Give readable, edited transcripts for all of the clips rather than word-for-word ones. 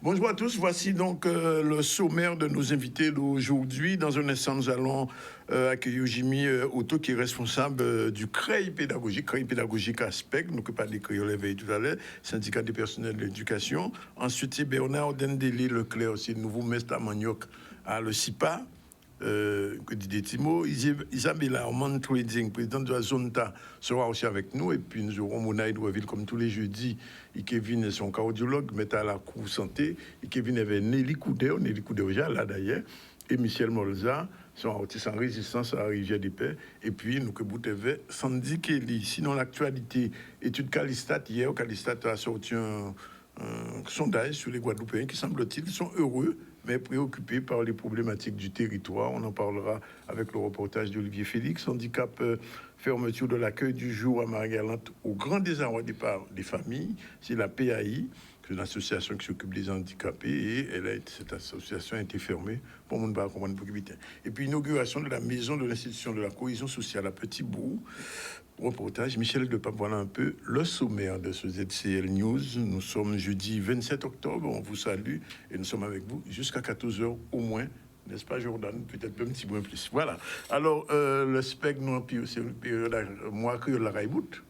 Bonjour à tous, voici donc le sommaire de nos invités d'aujourd'hui. Dans un instant, nous allons accueillir Jimmy Otto, qui est responsable du CREI pédagogique Aspect, nous que pas décrit l'éveil tout à l'heure, syndicat des personnels de l'éducation. Ensuite, c'est Bernard Dendélé Leclerc, aussi nouveau maître à Manioc à le CIPA. Que dit Timo, Isabella Armand Trading, présidente de la Zonta, sera aussi avec nous. Et puis nous aurons Mona Edouardville, comme tous les jeudis. Et Kevin est son cardiologue, met à la cour santé. Et Kevin avait Nelly Coudert déjà là d'ailleurs. Et Michel Molza, son artiste en résistance à la Rivière des Pères. Et puis nous que Bouteve, Sandy Kelly. Sinon, l'actualité, étude Calistat, hier, Calistat a sorti un sondage sur les Guadeloupéens qui, semble-t-il, sont heureux, mais préoccupés par les problématiques du territoire. On en parlera avec le reportage d'Olivier Félix. Handicap, fermeture de l'accueil du jour à Marie-Galante, au grand désarroi des familles. C'est la PAI, c'est une association qui s'occupe des handicapés, et cette association a été fermée pour mon pas comprendre pour. Et puis, inauguration de la maison de l'institution de la cohésion sociale à Petit-Bourg. Reportage, Michel Depape, voilà un peu le sommaire de ce ZCL News. Nous sommes jeudi 27 octobre, on vous salue et nous sommes avec vous jusqu'à 14h au moins, n'est-ce pas Jordan? Peut-être un petit peu plus. Voilà. Alors, le spectre, c'est une période, moi, que la Raïbout.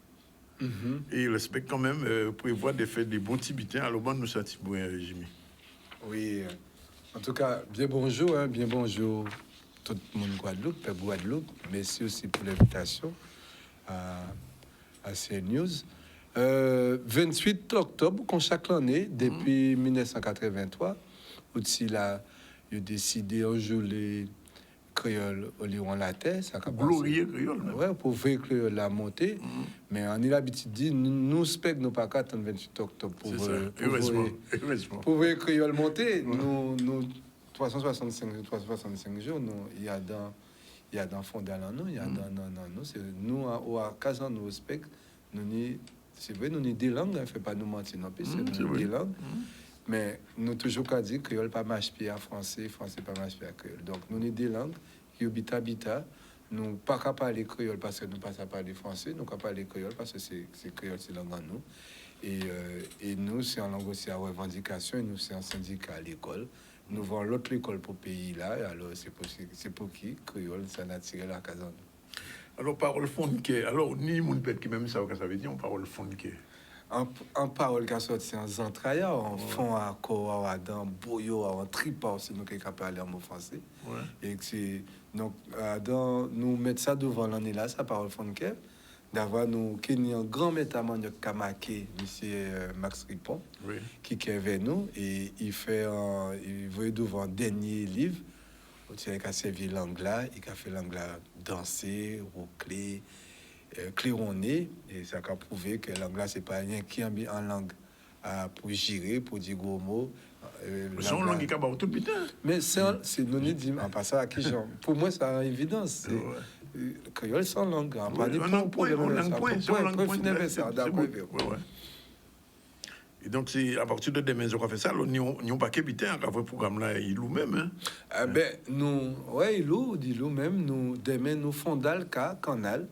Et le spectre, quand même, prévoit de faire des bons tibétains. Alors, bon, nous sommes Jimmy. Oui, en tout cas, bien bonjour tout le monde Guadeloupe. Merci aussi pour l'invitation à CNews. 28 octobre, comme chaque année, depuis 1983, aussi là, il a décidé un jour les créoles au Lyon la terre, ça a glorieux créole. Ouais, pour voir créole la montée. Mais on a l'habitude de dire, nous spec nous pas attendre 28 octobre pour voir créole monter. Nous 365 jours, il y a dans Fondal en nous, il y a dans nous, c'est nous à Kazan nous spec, c'est vrai nous ni des langues, ne fait pas nous mentir non plus, c'est des langues. Mais nous toujours qu'à dire créole pas marche à français pas marche à créole. Donc nous ni des langues qui habitent nous pas qu'à parler créole parce que nous pas à parler français, nous qu'à parler créole parce que c'est créole c'est langue en nous. Et nous c'est en langue aussi à revendication, et nous c'est un syndicat à l'école. Nous vendons l'autre école pour pays là, alors c'est pour qui créole ça n'a tiré la Kazan. Alors parole fondée. Alors ni mon père qui même ça veut dire on parole fondée. En parole qui a sorti en zantraya, en fond à corps, dans boyo, en tripa, c'est nous qui avons parlé en mot français. Et c'est donc nous mettre ça devant l'année là, ça parole fondée. D'avoir nous qui un grand métamon de Kamaké, monsieur Max Ripon, qui est avec nous et il veut devant dernier livre, il a servi l'anglais, il a fait l'anglais danser, roucler, claironner, et ça a prouvé que l'anglais c'est pas rien qui est en langue pour gérer, pour dire gros mots. Son langue est capable tout putain. Mais c'est nous dit en passant à qui genre. Pour moi c'est une évidence. Le créole sans langue, on pas des points, et donc c'est à partir de demain on va faire ça, nous on pas qu'habiter un programme là il loue même hein. Ben nous il loue même nous demain nous fondal canal.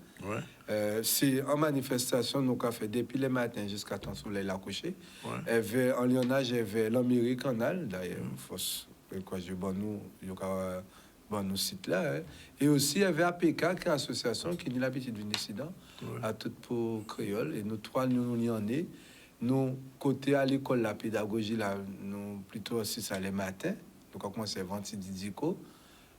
C'est en manifestation nous qu'a fait depuis le matin jusqu'à temps soleil la coucher. En Lyonnage avait l'Amérique canal d'ailleurs force quoi je bon nous nous site là et aussi il y avait APK qui est association qui a l'habitude de venir ici à tout pour créole et nous trois nous y en est nous côté à l'école la pédagogie là nous plutôt aussi ça les matins donc on commence à vendredi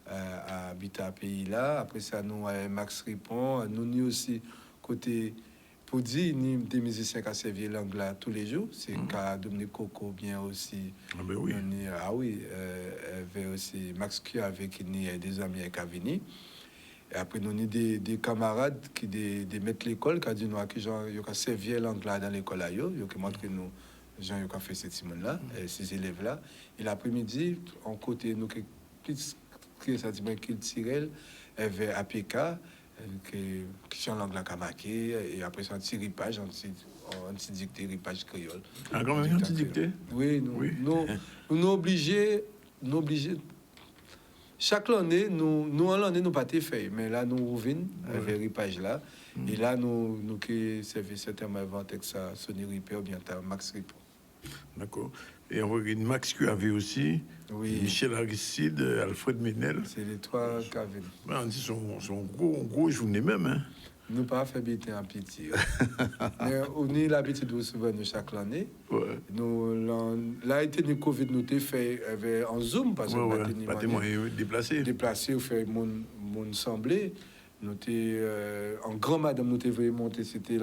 à habiter à pays là après ça nous Max Ripon nous aussi côté pour dire ni des musiciens qui servi langue là tous les jours c'est cas Dominique Coco bien aussi avait aussi Max Q avec des amis qui a venu et après nous avons des camarades qui des mettre l'école qui a dit nous qui genre yo qui servi langue là dans l'école là yo qui montre nous gens yo qui fait cette semaine là ces élèves là et l'après-midi en côté nous qui ça dit bien qu'il tirait avait APK qui sont langue la kamaké et après ça un petit ripage un petit dicté ripage créole. Quand même un petit dicté. Oui, nous obligés chaque année nous en l'année nous pas fait mais là nous revenons avec ripage là et là nous qui servent certainement inventé que ça Sony Ripper ou bien Max Ripper. D'accord. Et on regarde Max QAV aussi. Oui. Michel Aristide, Alfred Ménel. C'est les trois QAV. On dit son gros journée même. Hein. Nous pas fait bêter en pitié. Mais on a l'habitude de recevoir nous chaque année. Ouais. Nous, là, été du Covid, nous avons fait en Zoom parce que pas déplacé. Déplacé, on fait mon semblé. Nous en grand madame, nous avons monté, c'était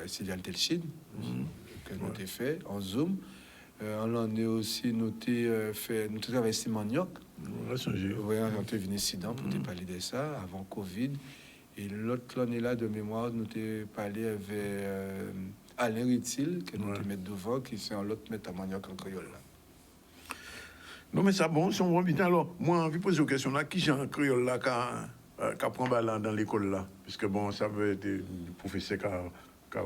Sylviane Telchine que nous avons fait en Zoom. En l'année aussi, nous avons travaillé Simoniok. Oui, on est venu ici pour te parler de ça avant Covid. Et l'autre année là de mémoire, nous avons parlé avec Alain Ritil, que nous avons mis devant, qui c'est un autre mettre à manioc en créole. Là. Non, mais ça bon, si on voit bien. Alors, moi, j'ai envie de poser une question là. Qui j'ai un créole là qui prend ballon dans l'école là? Puisque bon, ça veut être le professeur qui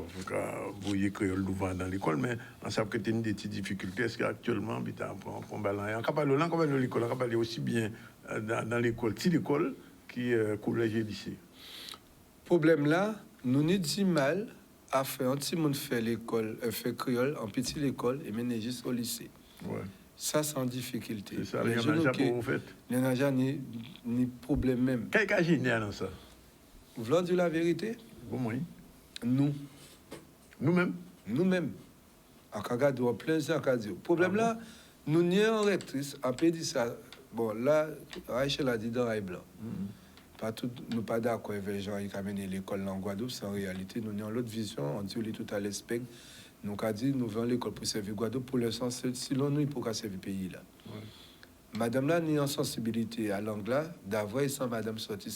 voyé créole souvent dans l'école, mais on sait que tu as des petites difficultés. Est-ce qu'actuellement, tu prend ballon? On peut parler de l'école, on peut parler aussi bien dans l'école, petite école, qui collège et lycée. Problème là, nous nous dit mal à faire un petit monde fait l'école, fait créole en petite école et mener juste au lycée. Ouais. Ça, c'est en difficulté. C'est ça, il y en a déjà pour vous faites. Il n'y en a déjà ni problème même. Qu'est-ce qui est génial dans ça? Vous voulez dire la vérité? Bon, oui. Nous-mêmes. En Kagado, en plein en Kagado. Problème là, nous n'y en rectrice, on peut dire ça. Bon, là, Rachel a dit dans Rail Blanc. Nous pas d'accord avec les gens qui amènent l'école en Guadeloupe, c'est en réalité, nous avons l'autre vision, on dit tout à l'espèce. Nous avons dit, nous venons l'école pour servir Guadeloupe, pour l'instant, sinon nous, il faut servir le pays là. Ouais. Madame là, ni en sensibilité à l'anglais, d'avoir sans madame sortie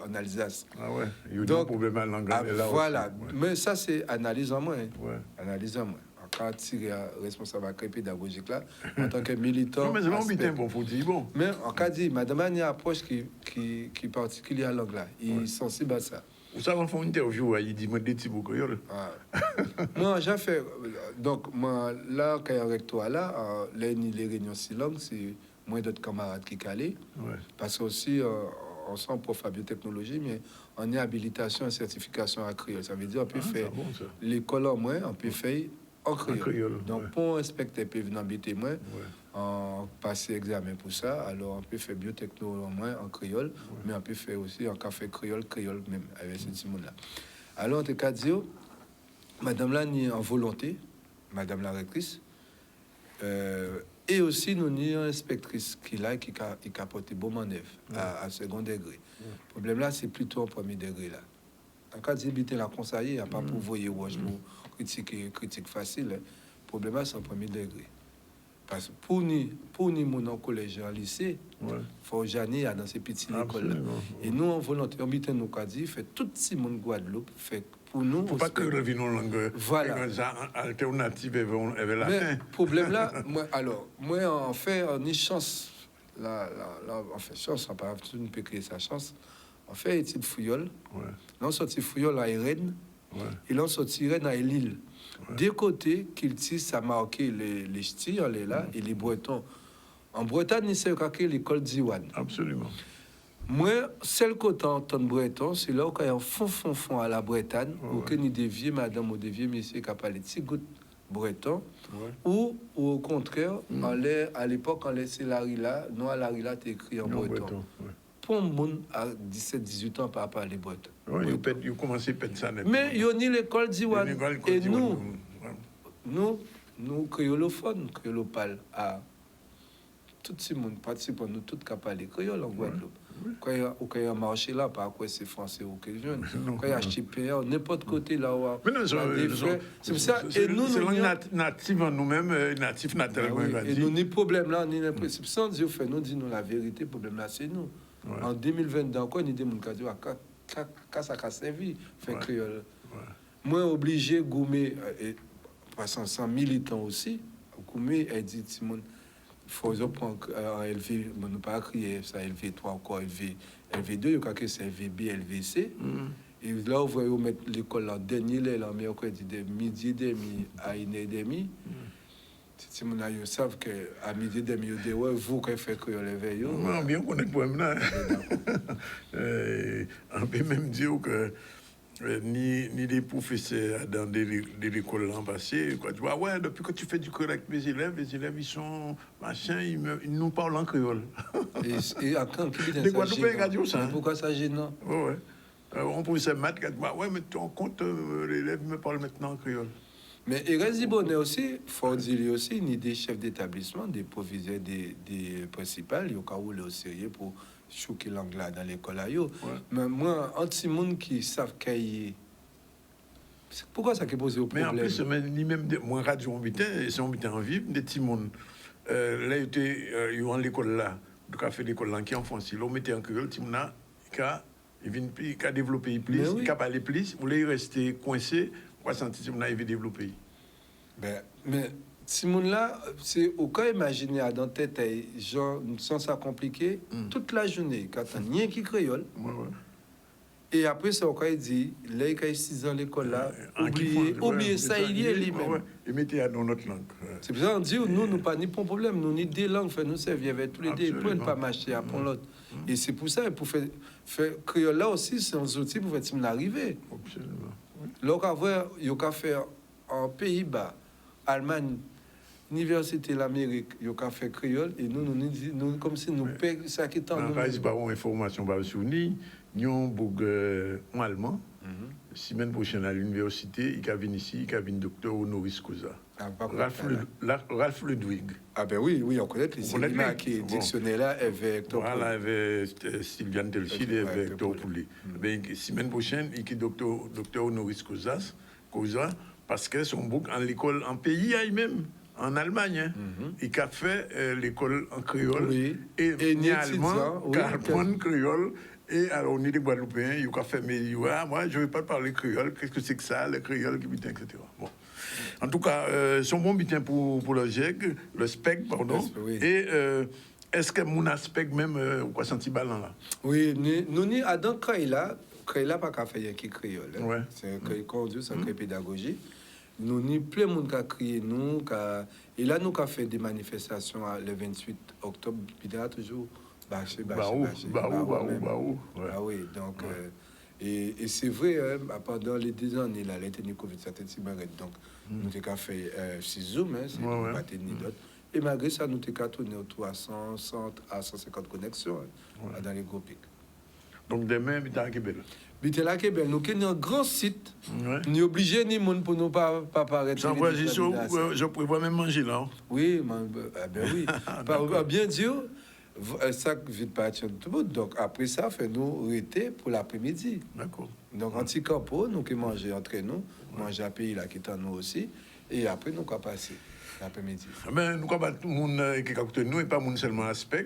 en Alsace. Ah ouais, il y a un problème à l'anglais là. Voilà, aussi. Ouais. Mais ça, c'est analyse en moins. Ouais. Analyse en moins. Quand tirer responsable accueil pédagogique là, en tant que militant. Non, mais c'est pas bon, faut dire bon. Mais en cas dit, madame a une approche qui est particulière à l'anglais. Il est sensible à ça. Vous savez, on fait une interview, il dit, moi, des petits bouts. Moi, j'ai fait. Donc, moi, là, quand il y a avec toi, là, les réunions si longues, c'est moins d'autres camarades qui calent. Ouais. Parce que aussi, on s'en prof à biotechnologie, mais on est habilitation et certification à créole. Ça veut dire on peut faire l'école en moins, on peut faire en créole. Donc, pour inspecter, peut venir embêter moins, on passe examen pour ça. Alors, on peut faire biotechnologie en moins en créole, mais on peut faire aussi en café créole même, avec ce petit monde-là. Alors, en tout cas, dire, madame là, ni en volonté, madame la rectrice, et aussi, nous avons une inspectrice qui a porté bon manœuvre à second degré. Le problème là, c'est plutôt au premier degré là. En cas d'habiter la conseiller, il n'y a pas pour voyer ou critique facile. Le problème là, c'est au premier degré. Parce que pour nous, mon collège et en lycée, il faut jamais dans ces petites écoles là. Et nous, en volonté, on habite nos cadres, fait tout ce monde Guadeloupe, fait pour nous. Il ne faut pas que le vin en langue alternative avec la fin. Le problème là, moi, en fait, on a chance. Là, on fait chance, on ne peut pas créer sa chance. On fait étude fouillole. Là, on sortit fouillole à Rennes. Et là, on sortit Rennes à Lille. Des côtés, qu'il tisse, ça a marqué les ch'tis, on est là, et les Bretons. En Bretagne, c'est l'école d'Iwan. Absolument. Moi, celle côté en ton breton, c'est là où il y a un fond à la Bretagne, où il y a des vieux madame ou des vieux messieurs qui parlent de petits gouttes breton, ou au contraire, à l'époque, on laissait Larila, non à Larila, t'es écrit en breton. Pour un monde à 17-18 ans, par parler breton. Oui, il commencé à perdre ça. Mais il y a ni l'école d'Iwan. Et nous, créolophones, créolopales, à tout le monde participe, nous tous qui parlent créole en Guadeloupe. Quand il y a un marché là, par quoi c'est français ou quelque chose. Quand il y a HTPR, n'importe côté là où. C'est pour ça. Et nous, c'est langue native en nous-mêmes, natif naturellement. Et nous, ni problème là, ni l'impression. Sans Dieu fait, nous disons la vérité, le problème là, c'est nous. En 2022, encore, il y a des gens qui disent que ça a servi, fait créole. Moi, obligé, Goumé, passant sans militant aussi, Goumé, elle dit, Simon, il faut prendre en LV, on ne pas crier ça, LV3 encore, LV2, il y a que c'est LVB, LVC. Et là, vous voyez, mettre l'école en dernier, là, mais encore, de midi et demi à 1h30. Si vous savez qu'à midi et demi, vous, quand vous faites que vous levez, bien connaître le problème là. On peut même dire que ni des professeurs dans l'école l'an passé. Quoi. Tu vois, ouais, depuis que tu fais du créole avec mes élèves, les élèves, ils sont machin, ils nous parlent en créole. Et quand qui dit Des Guadeloupéens qui disent ça. Pourquoi ça gênant? Ouais. On professeur maths qui dit, ouais, mais tu en compte, l'élève me parle maintenant en créole. Mais il reste du bonheur aussi, il faut dire aussi, ni des chefs d'établissement, des proviseurs, des principaux, il y a qu'à rouler au sérieux pour choquer l'anglais dans l'école. Ouais. Mais moi, un petit monde qui savent qu'il pourquoi ça qui pose au problème? Mais en plus, même moi, radio en bitin, c'est en bitin en vivre, des petits monde. Là, ils étaient en l'école là, donc a fait l'école là qui est en France. Ils l'ont mis en créole, petit monde il a développé plus, il a parlé plus, vous voulez rester coincé, pour sentir que vous développé. Mais Simone là, c'est au cas imaginer à dans tête genre sans ça compliqué toute la journée quand on rien qui créole. Et après ça au cas il dit là il a 6 ans l'école là, oubliez ça il y est lui-même. Et mettez dans notre langue. C'est pour ça on dit nous pas ni problème, nous ni des langues fait nous servir avec tous les deux pour ne pas marcher à pour l'autre. Et c'est pour ça pour faire créole là aussi c'est un outil pour faire arriver. Absolument. Là il y a faire en Pays-Bas, Allemagne, Université de l'Amérique, il y a fait créole et nous comme si nous payons ça qui est en nous. Quand pas une information sur nous, nous en allemand. Semaine prochaine à l'université, il vient ici, il vient docteur honoris causa. Ralph Ludwig. Ah ben oui, on connaît les éléments qui est dictionnaire là avec voilà, avec Sylviane Delchid et avec Hector Poulet. Ben semaine prochaine, il est docteur honoris causa parce que son bouc en l'école en pays même. En Allemagne, il a fait l'école en créole et ni allemand, apprend créole. Et alors, on est des Guadeloupéens, il a fait, mais moi, je ne vais pas parler créole, qu'est-ce que c'est que ça, le créole, etc. Bon. En tout cas, son bon bitin pour le GEG, le SPEC, pardon. Et est-ce que mon aspect même, ou quoi, senti ballon là? Oui, nous, dans Créola, pas qu'à faire qui créole. C'est un créole conduit, c'est un créole pédagogique. Nous, ni plein de monde qui a crié, nous, et là, nous avons fait des manifestations le 28 octobre, puis il y a toujours. Bah oui, donc, et c'est vrai, pendant les 2 années, là, elle a tenu Covid, ça tenu cigarette, donc, nous avons fait 6 Zoom, c'est pas ni d'autres. Et malgré ça, nous avons tourné autour à 100 à 150 connexions dans les groupes. Donc, demain, il y a un Québec. Bitela Québec, nous avons un grand site. Nous obligés ni monde pour nous pas paraître. Sans voir, je prévois même manger là. Oui, oui. Bien dire. Ça vite partir de tout le monde. Donc, après ça, fait-nous arrêter pour l'après-midi. D'accord. Donc, anti-campo, nous qui mangeons entre nous, manger à pays là qui est en nous aussi, et après, nous qui passer l'après-midi. Mais nous, comme tout le monde qui écoute nous, et pas nous seulement aspect,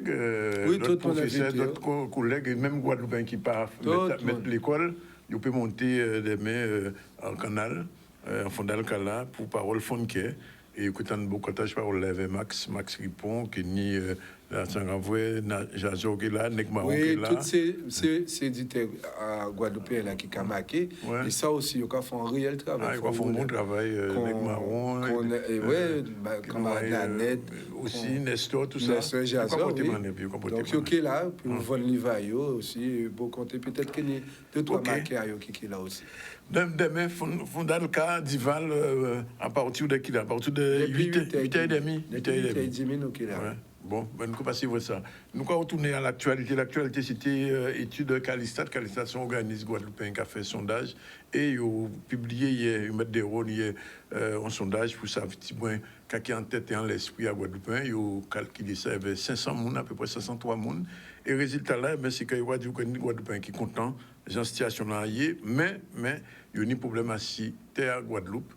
d'autres professeurs, d'autres collègues, et même Guadeloupéens qui partent mettre l'école, ils peuvent monter demain en canal, en fond d'Alcala, pour parole Fonquet. Et écoutant beaucoup de parole avec Max Ripon, qui ni la Sanravoué, Jazo qui est là, Nek Marou qui est là. Oui, tous ces éditeurs guadeloupéens là qui ont marqué. Et ça aussi, ils font un réel travail. Ils font un bon travail, Nek Marou. Comme Nanette. Aussi, Nestor, tout ça. Nestor, Jazo, oui. Donc, ils sont là, puis Von Livayo aussi, beaucoup peut-être qu'il y a 2-3 marqués qui sont là aussi. Demain, Fondalca, Dival, à partir de qui là? À partir de 8h30. 8h30, nous qui là. Bon, nous allons passer voir ça. Nous allons retourner à l'actualité. L'actualité, c'était étude Calistat. Calistat, c'est un organisme guadeloupéen qui a fait un sondage. Et ils ont publié hier, ils mettent des rôles hier, un sondage pour ça, effectivement, qui est en tête et en l'esprit à Guadeloupéen. Ils ont calculé ça, il y avait 500 personnes, à peu près 503 personnes. Et le résultat là, c'est qu'il y a des Guadeloupéens qui sont contents, les gens situation là, mais il y a un problème assis, terre Guadeloupe.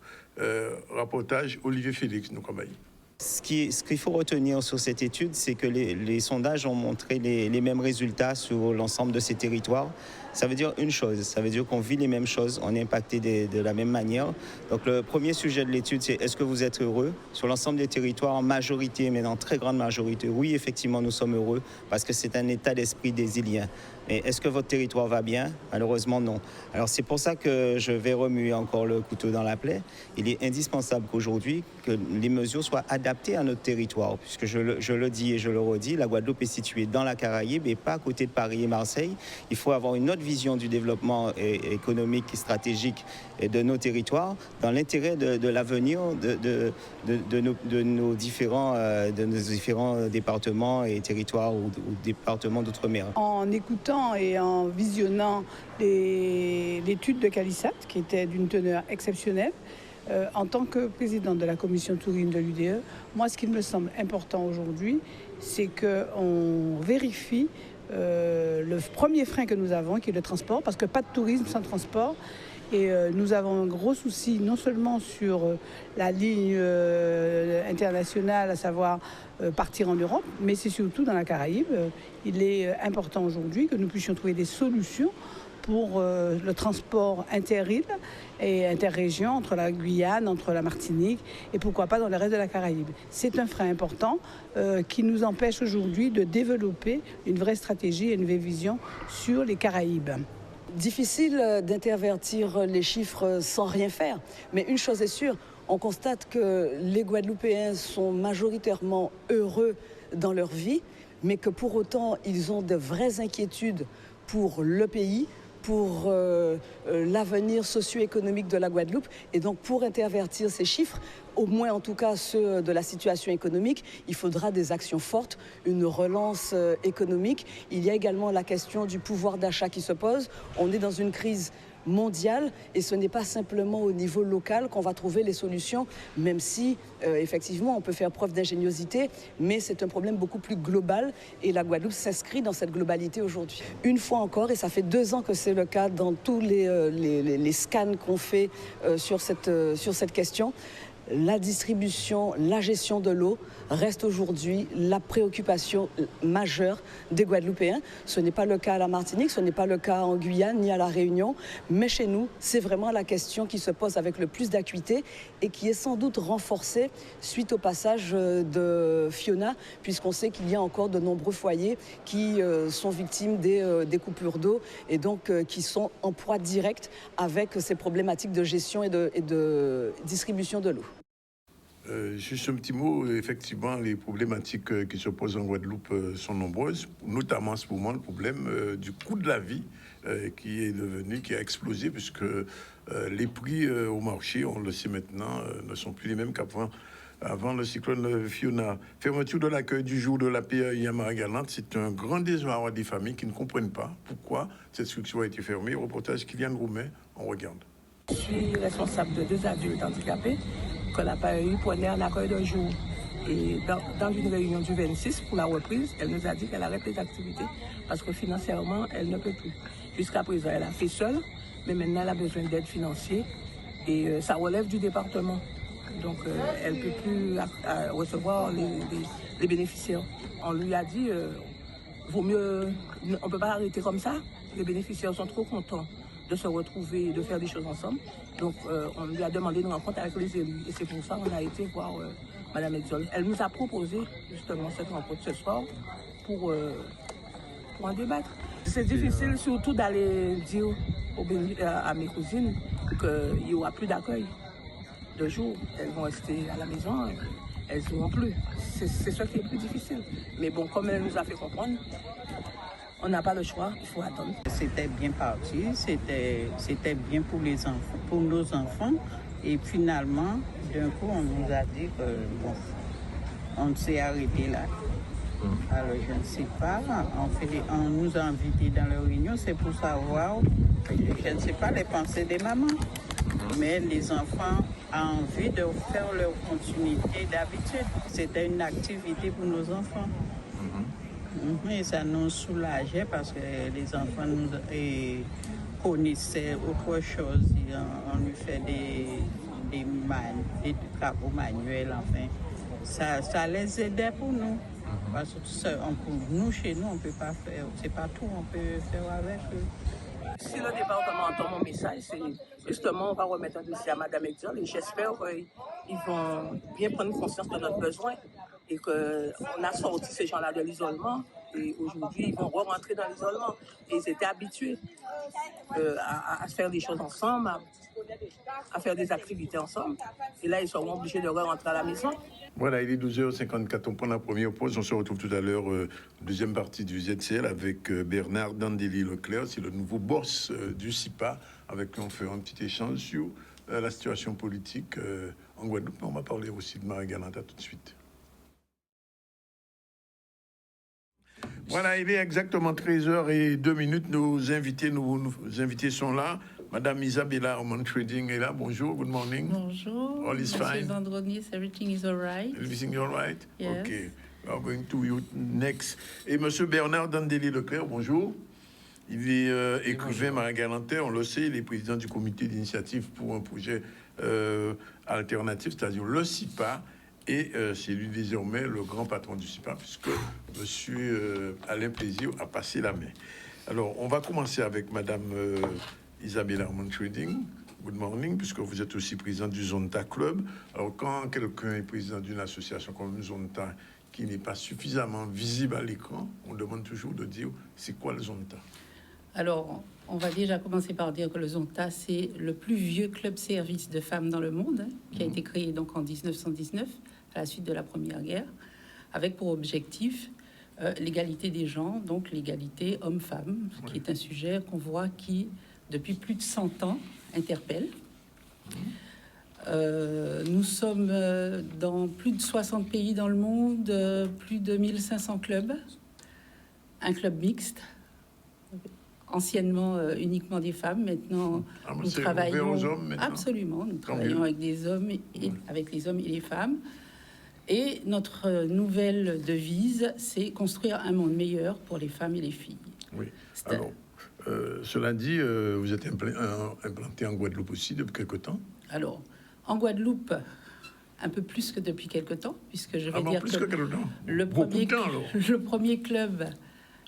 Reportage Olivier Félix, nous travaillons. Ce qu'il faut retenir sur cette étude, c'est que les sondages ont montré les mêmes résultats sur l'ensemble de ces territoires. Ça veut dire une chose, ça veut dire qu'on vit les mêmes choses, on est impacté de la même manière. Donc le premier sujet de l'étude, c'est est-ce que vous êtes heureux? Sur l'ensemble des territoires, en majorité, mais en très grande majorité, oui, effectivement, nous sommes heureux parce que c'est un état d'esprit des Iliens. Mais est-ce que votre territoire va bien? Malheureusement, non. Alors c'est pour ça que je vais remuer encore le couteau dans la plaie. Il est indispensable qu'aujourd'hui, que les mesures soient adaptées adapté à notre territoire, puisque je le dis et je le redis, la Guadeloupe est située dans la Caraïbe et pas à côté de Paris et Marseille. Il faut avoir une autre vision du développement économique et stratégique de nos territoires dans l'intérêt de l'avenir de nos différents départements et territoires ou départements d'outre-mer. En écoutant et en visionnant l'étude de Calisat, qui était d'une teneur exceptionnelle, en tant que présidente de la commission tourisme de l'UDE, moi, ce qui me semble important aujourd'hui, c'est qu'on vérifie le premier frein que nous avons, qui est le transport, parce que pas de tourisme sans transport. Et nous avons un gros souci, non seulement sur la ligne internationale, à savoir partir en Europe, mais c'est surtout dans la Caraïbe. Il est important aujourd'hui que nous puissions trouver des solutions pour le transport inter-île et interrégion entre la Guyane, entre la Martinique et pourquoi pas dans le reste de la Caraïbe. C'est un frein important qui nous empêche aujourd'hui de développer une vraie stratégie et une vraie vision sur les Caraïbes. Difficile d'intervertir les chiffres sans rien faire, mais une chose est sûre, on constate que les Guadeloupéens sont majoritairement heureux dans leur vie, mais que pour autant ils ont de vraies inquiétudes pour le pays, pour l'avenir socio-économique de la Guadeloupe. Et donc pour intervertir ces chiffres, au moins en tout cas ceux de la situation économique, il faudra des actions fortes, une relance économique. Il y a également la question du pouvoir d'achat qui se pose. On est dans une crise mondiale et ce n'est pas simplement au niveau local qu'on va trouver les solutions, même si effectivement on peut faire preuve d'ingéniosité, mais c'est un problème beaucoup plus global et la Guadeloupe s'inscrit dans cette globalité aujourd'hui. Une fois encore, et ça fait 2 ans que c'est le cas dans tous les scans qu'on fait sur cette question, la distribution, la gestion de l'eau reste aujourd'hui la préoccupation majeure des Guadeloupéens. Ce n'est pas le cas à la Martinique, ce n'est pas le cas en Guyane ni à la Réunion, mais chez nous, c'est vraiment la question qui se pose avec le plus d'acuité et qui est sans doute renforcée suite au passage de Fiona, puisqu'on sait qu'il y a encore de nombreux foyers qui sont victimes des coupures d'eau et donc qui sont en proie directe avec ces problématiques de gestion et de distribution de l'eau. Juste un petit mot, effectivement, les problématiques qui se posent en Guadeloupe sont nombreuses, notamment en ce moment le problème du coût de la vie qui a explosé, puisque les prix au marché, on le sait maintenant, ne sont plus les mêmes qu'avant le cyclone Fiona. Fermeture de l'accueil du jour de la paix Yamara-Galante, c'est un grand désarroi des familles qui ne comprennent pas pourquoi cette structure a été fermée. Reportage Kylian Roumet, on regarde. Je suis responsable de 2 adultes handicapés qu'on n'a pas eu pour aller en accueil d'un jour. Et dans une réunion du 26 pour la reprise, elle nous a dit qu'elle arrête les activités parce que financièrement, elle ne peut plus. Jusqu'à présent, elle a fait seule, mais maintenant, elle a besoin d'aide financière et ça relève du département. Donc, elle ne peut plus recevoir les bénéficiaires. On lui a dit, vaut mieux, on ne peut pas arrêter comme ça. Les bénéficiaires sont trop contents de se retrouver et de faire des choses ensemble. Donc, on lui a demandé une rencontre avec les élus. Et c'est pour ça qu'on a été voir Mme Edzol. Elle nous a proposé justement cette rencontre ce soir pour en débattre. C'est difficile surtout d'aller dire à mes cousines qu'il n'y aura plus d'accueil de jour. Elles vont rester à la maison, elles ne seront plus. C'est ce qui est plus difficile. Mais bon, comme elle nous a fait comprendre, on n'a pas le choix, il faut attendre. C'était bien parti, c'était bien pour les enfants, pour nos enfants. Et finalement, d'un coup, on nous a dit que bon, on s'est arrêté là. Alors je ne sais pas, on nous a invités dans la réunion, c'est pour savoir, je ne sais pas les pensées des mamans. Mais les enfants ont envie de faire leur continuité d'habitude. C'était une activité pour nos enfants. Et ça nous soulageait parce que les enfants nous connaissaient autre chose. On lui fait des travaux manuels, enfin. Ça les aidait pour nous. Parce que nous, chez nous, on ne peut pas faire. C'est pas tout, on peut faire avec eux. Si le département entend mon message, c'est justement, on va remettre un dossier à Mme Edzol et j'espère qu'ils vont bien prendre conscience de notre besoin et qu'on a sorti ces gens-là de l'isolement Et aujourd'hui, ils vont rentrer dans l'isolement. Et ils étaient habitués à faire des choses ensemble, à faire des activités ensemble. Et là, ils seront obligés de rentrer à la maison. Voilà, il est 12h54, on prend la première pause. On se retrouve tout à l'heure, deuxième partie du ZCL avec Bernard Dandeli-Leclerc. C'est le nouveau boss du CIPA, avec qui on fait un petit échange sur la situation politique en Guadeloupe. On va parler aussi de Marie-Galante tout de suite. Voilà, il est exactement 13h02. Nos invités sont là. Madame Isabella Ormond Trading est là. Bonjour, good morning. Bonjour. All is fine. Andronis, everything is all right. Everything all right? Yes. Okay. We are going to you next. Et Monsieur Bernard Dandeli-Leclerc, bonjour. Il est écrivain Marie-Galante, on le sait, il est président du comité d'initiative pour un projet alternatif, c'est-à-dire le CIPA. Et c'est lui désormais le grand patron du CIPA, puisque Monsieur Alain Plaisir a passé la main. Alors, on va commencer avec Madame Isabella Ormond Trading. Good morning, puisque vous êtes aussi président du Zonta Club. Alors, quand quelqu'un est président d'une association comme Zonta qui n'est pas suffisamment visible à l'écran, on demande toujours de dire c'est quoi le Zonta? Alors, on va déjà commencer par dire que le Zonta, c'est le plus vieux club-service de femmes dans le monde, qui a été créé donc en 1919, à la suite de la Première Guerre, avec pour objectif l'égalité des genres, donc l'égalité homme-femme, qui est un sujet qu'on voit qui, depuis plus de 100 ans, interpelle. Nous sommes dans plus de 60 pays dans le monde, plus de 1500 clubs, un club mixte, anciennement uniquement des femmes. Maintenant, nous travaillons aux hommes, maintenant. Absolument, nous travaillons avec des hommes et avec les hommes et les femmes. Et notre nouvelle devise, c'est construire un monde meilleur pour les femmes et les filles. Oui. Alors, cela dit, vous êtes implanté en Guadeloupe aussi depuis quelque temps? Alors, en Guadeloupe, un peu plus que depuis quelque temps, puisque je vais dire le premier club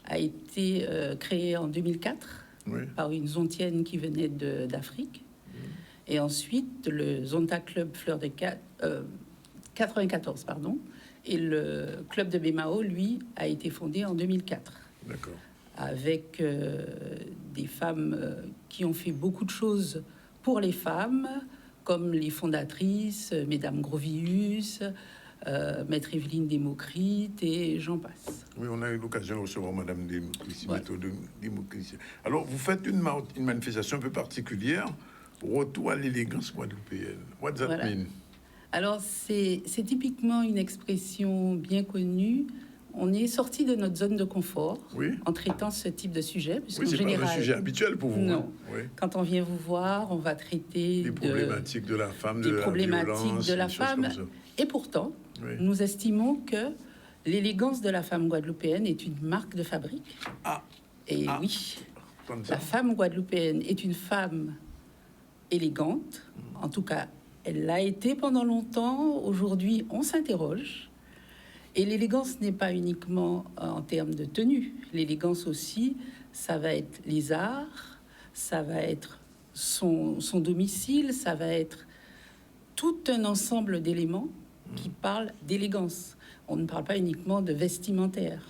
a été créé en 2004 par une zontienne qui venait d'Afrique. Et ensuite, le Zonta Club Fleur de 94, pardon. Et le club de Bémao, lui, a été fondé en 2004. D'accord. Avec des femmes qui ont fait beaucoup de choses pour les femmes, comme les fondatrices, Mesdames Grovius, Maître Evelyne Démocrite, et j'en passe. Oui, on a eu l'occasion de recevoir Madame Démocrite. Alors, vous faites une manifestation un peu particulière, retour à l'élégance guadeloupéenne. What does that mean? Alors, c'est typiquement une expression bien connue. On est sorti de notre zone de confort en traitant ce type de sujet. Oui, c'est pas un sujet habituel pour vous. Non. Quand on vient vous voir, on va traiter des problématiques de la femme, de la violence, de la femme. Et pourtant, nous estimons que l'élégance de la femme guadeloupéenne est une marque de fabrique. Oui, la femme guadeloupéenne est une femme élégante. En tout cas, elle l'a été pendant longtemps. Aujourd'hui, on s'interroge. Et l'élégance n'est pas uniquement en termes de tenue. L'élégance aussi, ça va être les arts, ça va être son domicile, ça va être tout un ensemble d'éléments qui parlent d'élégance. On ne parle pas uniquement de vestimentaire.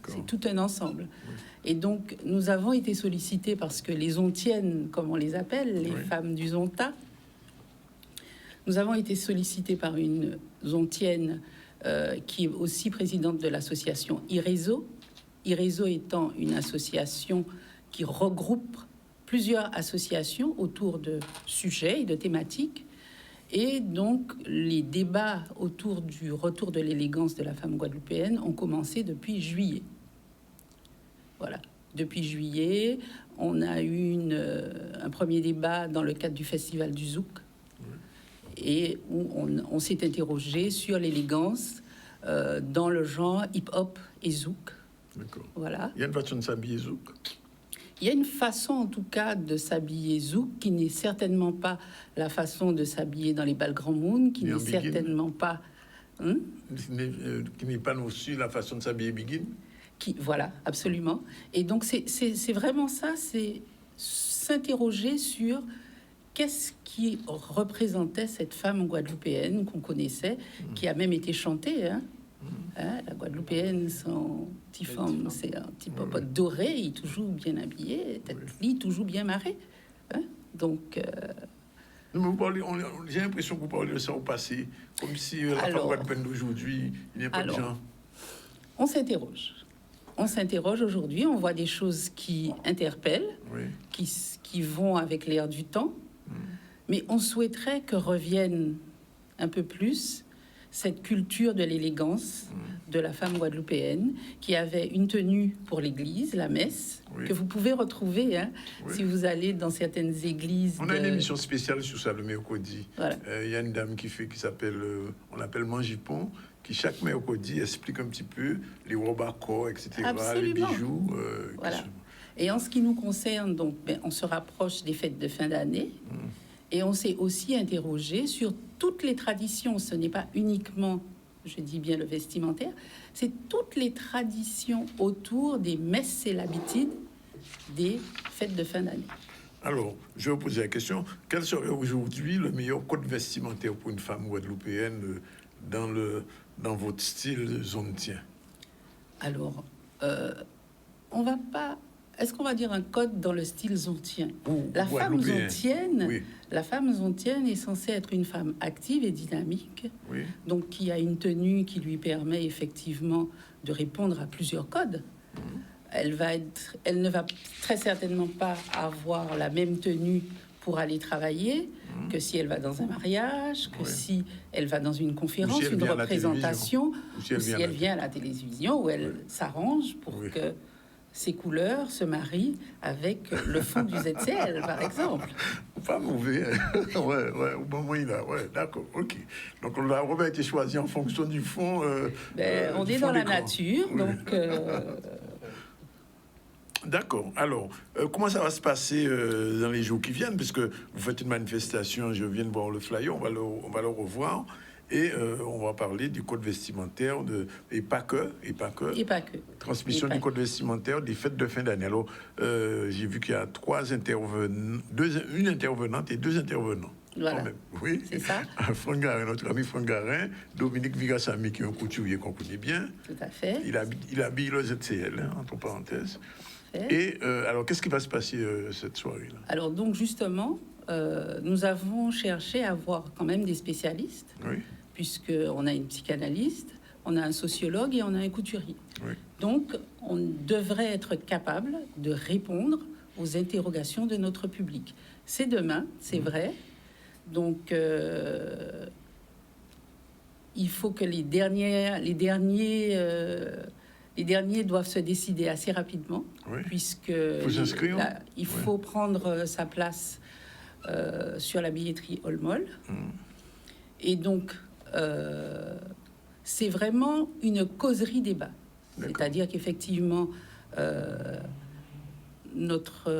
C'est tout un ensemble. Et donc, nous avons été sollicités parce que les zontiennes, comme on les appelle, les femmes du Zonta, nous avons été sollicités par une zontienne qui est aussi présidente de l'association IRESO. IRESO étant une association qui regroupe plusieurs associations autour de sujets et de thématiques. Et donc, les débats autour du retour de l'élégance de la femme guadeloupéenne ont commencé depuis juillet. Voilà. Depuis juillet, on a eu un premier débat dans le cadre du Festival du Zouk, et où on s'est interrogé sur l'élégance dans le genre hip-hop et zouk. D'accord. Voilà. Il y a une façon de s'habiller zouk? Il y a une façon, en tout cas, de s'habiller zouk qui n'est certainement pas la façon de s'habiller dans les bals Grand Monde, qui n'est certainement pas... qui n'est pas aussi la façon de s'habiller biguine? Voilà, absolument. Et donc, c'est vraiment ça, c'est s'interroger sur... Qu'est-ce qui représentait cette femme guadeloupéenne qu'on connaissait, qui a même été chantée Hein, la Guadeloupéenne, son petit femme, c'est un petit popote doré, il est toujours bien habillé, tête lit, toujours bien marré. Hein? Donc... J'ai l'impression que vous parlez de ça au passé, comme si la femme guadeloupéenne d'aujourd'hui, il n'y a pas de gens. On s'interroge. On s'interroge aujourd'hui, on voit des choses qui interpellent, qui vont avec l'air du temps, mais on souhaiterait que revienne un peu plus cette culture de l'élégance de la femme guadeloupéenne, qui avait une tenue pour l'église, la messe, que vous pouvez retrouver si vous allez dans certaines églises. On a une émission spéciale sur ça le mercredi. Voilà. Y a une dame qui s'appelle, on l'appelle Mangipon, qui chaque mercredi explique un petit peu les robes à corps, etc., Absolument. les bijoux. Voilà. Et en ce qui nous concerne, donc, on se rapproche des fêtes de fin d'année. Et on s'est aussi interrogé sur toutes les traditions. Ce n'est pas uniquement, je dis bien le vestimentaire, c'est toutes les traditions autour des messes et l'habitude des fêtes de fin d'année. Alors, je vais vous poser la question. Quel serait aujourd'hui le meilleur code vestimentaire pour une femme guadeloupéenne dans votre style zontien? Alors, on va pas... Est-ce qu'on va dire un code dans le style zontien? La femme zontienne est censée être une femme active et dynamique, donc qui a une tenue qui lui permet effectivement de répondre à plusieurs codes. Elle ne va très certainement pas avoir la même tenue pour aller travailler que si elle va dans un mariage, que si elle va dans une conférence, une représentation, ou si elle vient à la télévision, où elle s'arrange pour que ces couleurs se marient avec le fond du ZCL, par exemple. Pas mauvais. Au moment il a. D'accord, ok. Donc la robe a été choisie en fonction du fond. On est dans la nature, donc. D'accord. Alors, comment ça va se passer dans les jours qui viennent? Puisque vous faites une manifestation, je viens de voir le flyer, on va le revoir. Et on va parler du code vestimentaire et pas que. Transmission du code vestimentaire des fêtes de fin d'année. Alors, j'ai vu qu'il y a une intervenante et deux intervenants. Voilà. Oui, c'est ça. Franck Garin, notre ami Franck Garin, Dominique Vigassami, qui est un couturier qu'on connaît bien. Tout à fait. Il habille le ZCL, entre parenthèses. Et alors, qu'est-ce qui va se passer cette soirée-là? Alors, donc, justement, nous avons cherché à avoir quand même des spécialistes. Oui. Puisqu'on a une psychanalyste, on a un sociologue et on a un couturier. Donc, on devrait être capable de répondre aux interrogations de notre public. C'est demain, c'est vrai. Donc, il faut que les derniers doivent se décider assez rapidement, puisque il faut prendre sa place sur la billetterie Olmol. Et donc, c'est vraiment une causerie débat. C'est-à-dire qu'effectivement, notre